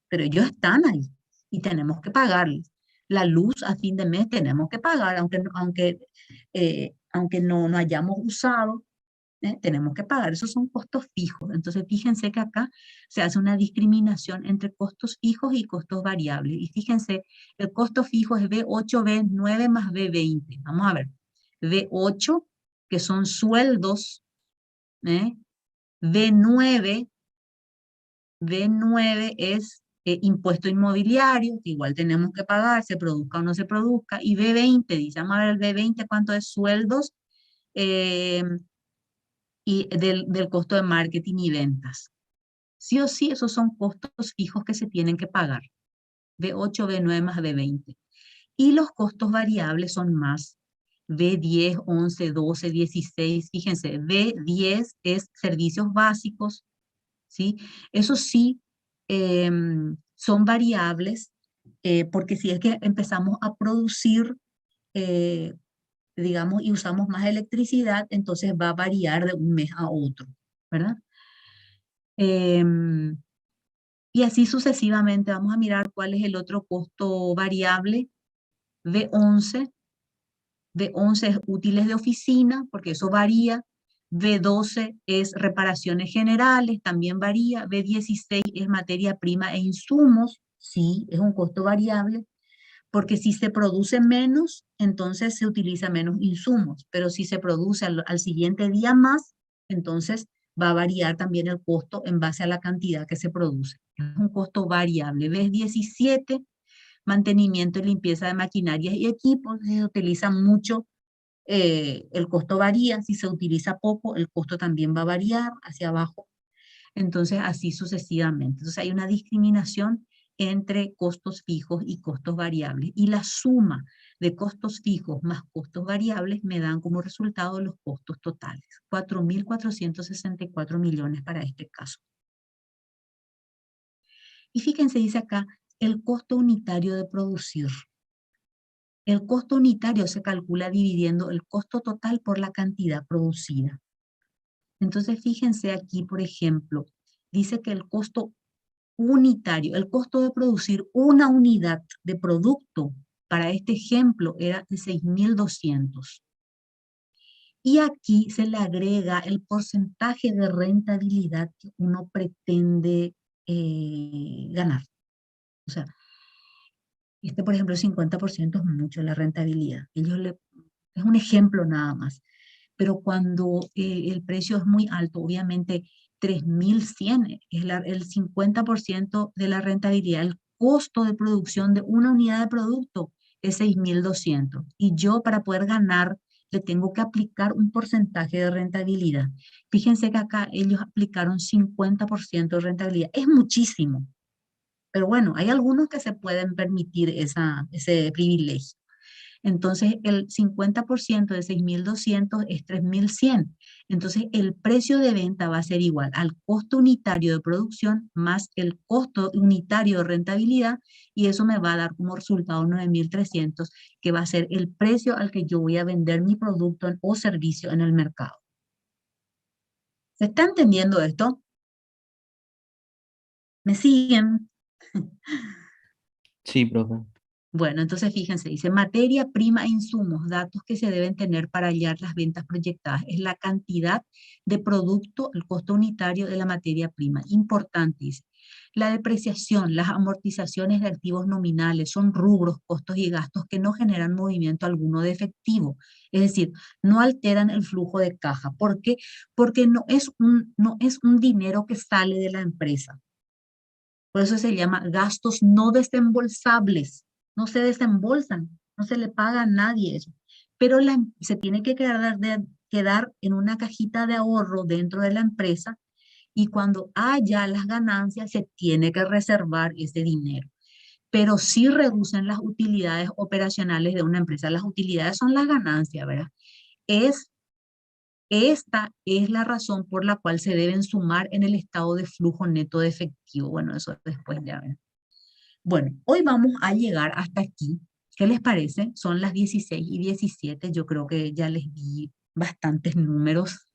pero ellos están ahí y tenemos que pagarles. La luz a fin de mes tenemos que pagar, aunque no hayamos usado, tenemos que pagar, esos son costos fijos. Entonces fíjense que acá se hace una discriminación entre costos fijos y costos variables. Y fíjense, el costo fijo es B8, B9 más B20. Vamos a ver, B8, que son sueldos, B9 es impuesto inmobiliario, que igual tenemos que pagar, se produzca o no se produzca, y B20, dice, vamos a ver el B20, ¿cuánto es sueldos? Y del costo de marketing y ventas. Sí o sí, esos son costos fijos que se tienen que pagar. B8, B9 más B20. Y los costos variables son más. B10, 11, 12, 16. Fíjense, B10 es servicios básicos, ¿sí? Eso sí, son variables, porque si es que empezamos a producir, digamos, y usamos más electricidad, entonces va a variar de un mes a otro, ¿verdad? Y así sucesivamente. Vamos a mirar cuál es el otro costo variable. B11. B11 es útiles de oficina, porque eso varía. B12 es reparaciones generales, también varía. B16 es materia prima e insumos, sí, es un costo variable, porque si se produce menos, entonces se utiliza menos insumos, pero si se produce al siguiente día más, entonces va a variar también el costo en base a la cantidad que se produce. Es un costo variable. B17, mantenimiento y limpieza de maquinarias y equipos, se utiliza mucho, el costo varía, si se utiliza poco, el costo también va a variar hacia abajo. Entonces, así sucesivamente. Entonces, hay una discriminación entre costos fijos y costos variables. Y la suma de costos fijos más costos variables me dan como resultado los costos totales. 4.464 millones para este caso. Y fíjense, dice acá, el costo unitario de producir. El costo unitario se calcula dividiendo el costo total por la cantidad producida. Entonces, fíjense aquí, por ejemplo, dice que el costo unitario, el costo de producir una unidad de producto, para este ejemplo, era de 6.200. Y aquí se le agrega el porcentaje de rentabilidad que uno pretende ganar. O sea, por ejemplo, el 50% es mucho la rentabilidad. Es un ejemplo nada más. Pero cuando el precio es muy alto, obviamente 3.100 es el 50% de la rentabilidad. El costo de producción de una unidad de producto es 6.200. Y yo, para poder ganar, le tengo que aplicar un porcentaje de rentabilidad. Fíjense que acá ellos aplicaron 50% de rentabilidad. Es muchísimo. Pero bueno, hay algunos que se pueden permitir ese privilegio. Entonces, el 50% de 6.200 es 3.100. Entonces, el precio de venta va a ser igual al costo unitario de producción más el costo unitario de rentabilidad, y eso me va a dar como resultado 9.300, que va a ser el precio al que yo voy a vender mi producto o servicio en el mercado. ¿Se está entendiendo esto? ¿Me siguen? Sí, profe. Bueno, entonces fíjense, dice materia prima e insumos, datos que se deben tener para hallar las ventas proyectadas. Es la cantidad de producto, el costo unitario de la materia prima. Importante, dice. La depreciación, las amortizaciones de activos nominales son rubros, costos y gastos que no generan movimiento alguno de efectivo. Es decir, no alteran el flujo de caja. ¿Por qué? Porque no es un dinero que sale de la empresa. Por eso se llama gastos no desembolsables. No se desembolsan, no se le paga a nadie eso. Pero se tiene que quedar en una cajita de ahorro dentro de la empresa, y cuando haya las ganancias se tiene que reservar ese dinero. Pero sí reducen las utilidades operacionales de una empresa. Las utilidades son las ganancias, ¿verdad? Esta es la razón por la cual se deben sumar en el estado de flujo neto de efectivo. Bueno, eso después ya ven. Bueno, hoy vamos a llegar hasta aquí. ¿Qué les parece? Son las 16:17. Yo creo que ya les di bastantes números.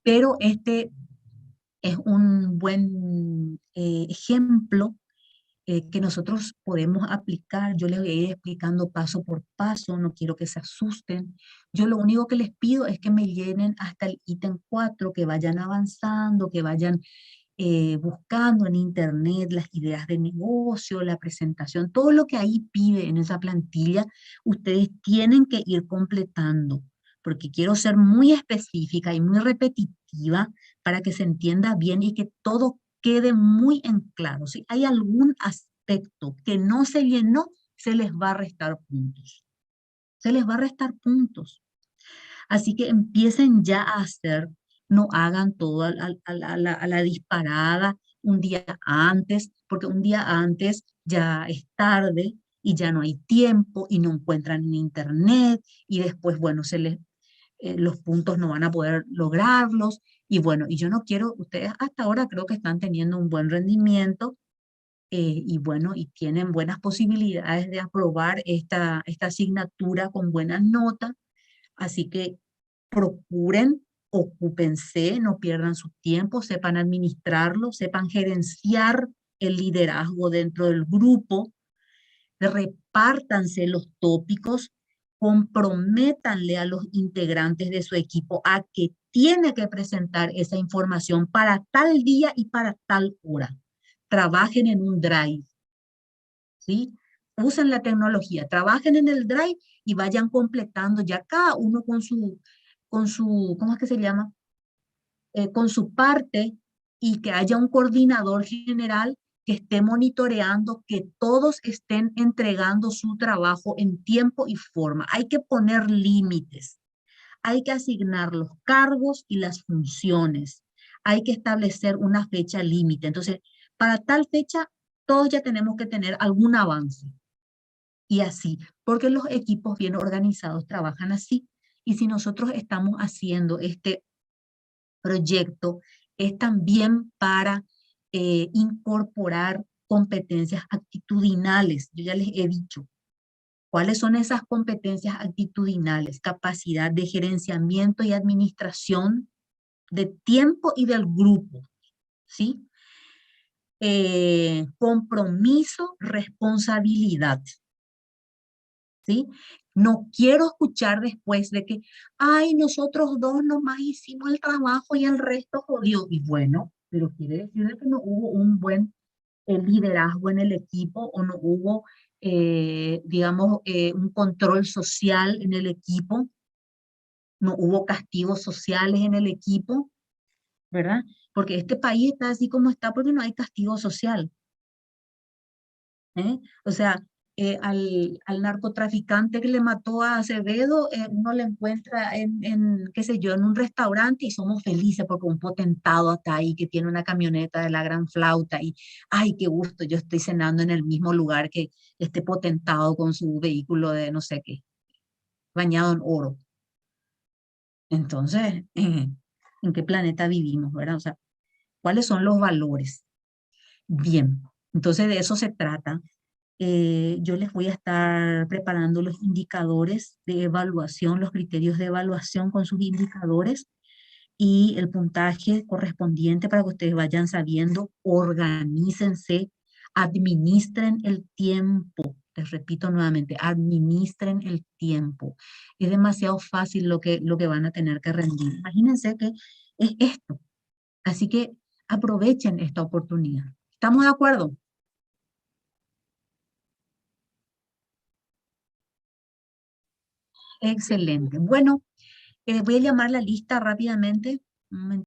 Pero este es un buen ejemplo que nosotros podemos aplicar. Yo les voy a ir explicando paso por paso, no quiero que se asusten. Yo lo único que les pido es que me llenen hasta el ítem 4, que vayan avanzando, que vayan buscando en internet las ideas de negocio, la presentación, todo lo que ahí pide en esa plantilla, ustedes tienen que ir completando, porque quiero ser muy específica y muy repetitiva para que se entienda bien y que todo quede muy en claro. Si hay algún aspecto que no se llenó, se les va a restar puntos. Se les va a restar puntos. Así que empiecen ya a hacer, no hagan todo a la disparada un día antes, porque un día antes ya es tarde y ya no hay tiempo y no encuentran en internet y después, bueno, los puntos no van a poder lograrlos y bueno, y yo no quiero, ustedes hasta ahora creo que están teniendo un buen rendimiento y bueno, y tienen buenas posibilidades de aprobar esta asignatura con buenas notas. Así que procuren, ocúpense, no pierdan su tiempo, sepan administrarlo, sepan gerenciar el liderazgo dentro del grupo, repártanse los tópicos, comprométanle a los integrantes de su equipo a que tiene que presentar esa información para tal día y para tal hora. Trabajen en un drive, ¿sí? Usen la tecnología, trabajen en el drive y vayan completando ya cada uno con su, ¿cómo es que se llama? Con su parte y que haya un coordinador general que esté monitoreando que todos estén entregando su trabajo en tiempo y forma. Hay que poner límites, hay que asignar los cargos y las funciones, hay que establecer una fecha límite. Entonces, para tal fecha, todos ya tenemos que tener algún avance. Y así, porque los equipos bien organizados trabajan así. Y si nosotros estamos haciendo este proyecto, es también para incorporar competencias actitudinales. Yo ya les he dicho, ¿cuáles son esas competencias actitudinales? Capacidad de gerenciamiento y administración de tiempo y del grupo, ¿sí? Compromiso, responsabilidad, ¿sí? No quiero escuchar después de que, ay, nosotros dos nomás hicimos el trabajo y el resto jodió. Y bueno, pero quiere decir que no hubo un buen liderazgo en el equipo o no hubo, digamos, un control social en el equipo, no hubo castigos sociales en el equipo, ¿verdad? Porque este país está así como está porque no hay castigo social. O sea, al narcotraficante que le mató a Acevedo, uno le encuentra qué sé yo, en un restaurante y somos felices porque un potentado está ahí que tiene una camioneta de la gran flauta y, ay, qué gusto, yo estoy cenando en el mismo lugar que este potentado con su vehículo de no sé qué, bañado en oro. Entonces, ¿en qué planeta vivimos, verdad? O sea, ¿cuáles son los valores? Bien, entonces de eso se trata. Yo les voy a estar preparando los indicadores de evaluación, los criterios de evaluación con sus indicadores y el puntaje correspondiente para que ustedes vayan sabiendo, organícense, administren el tiempo. Les repito nuevamente, administren el tiempo. Es demasiado fácil lo que van a tener que rendir. Imagínense que es esto. Así que aprovechen esta oportunidad. ¿Estamos de acuerdo? Excelente. Bueno, voy a llamar la lista rápidamente. Un momento.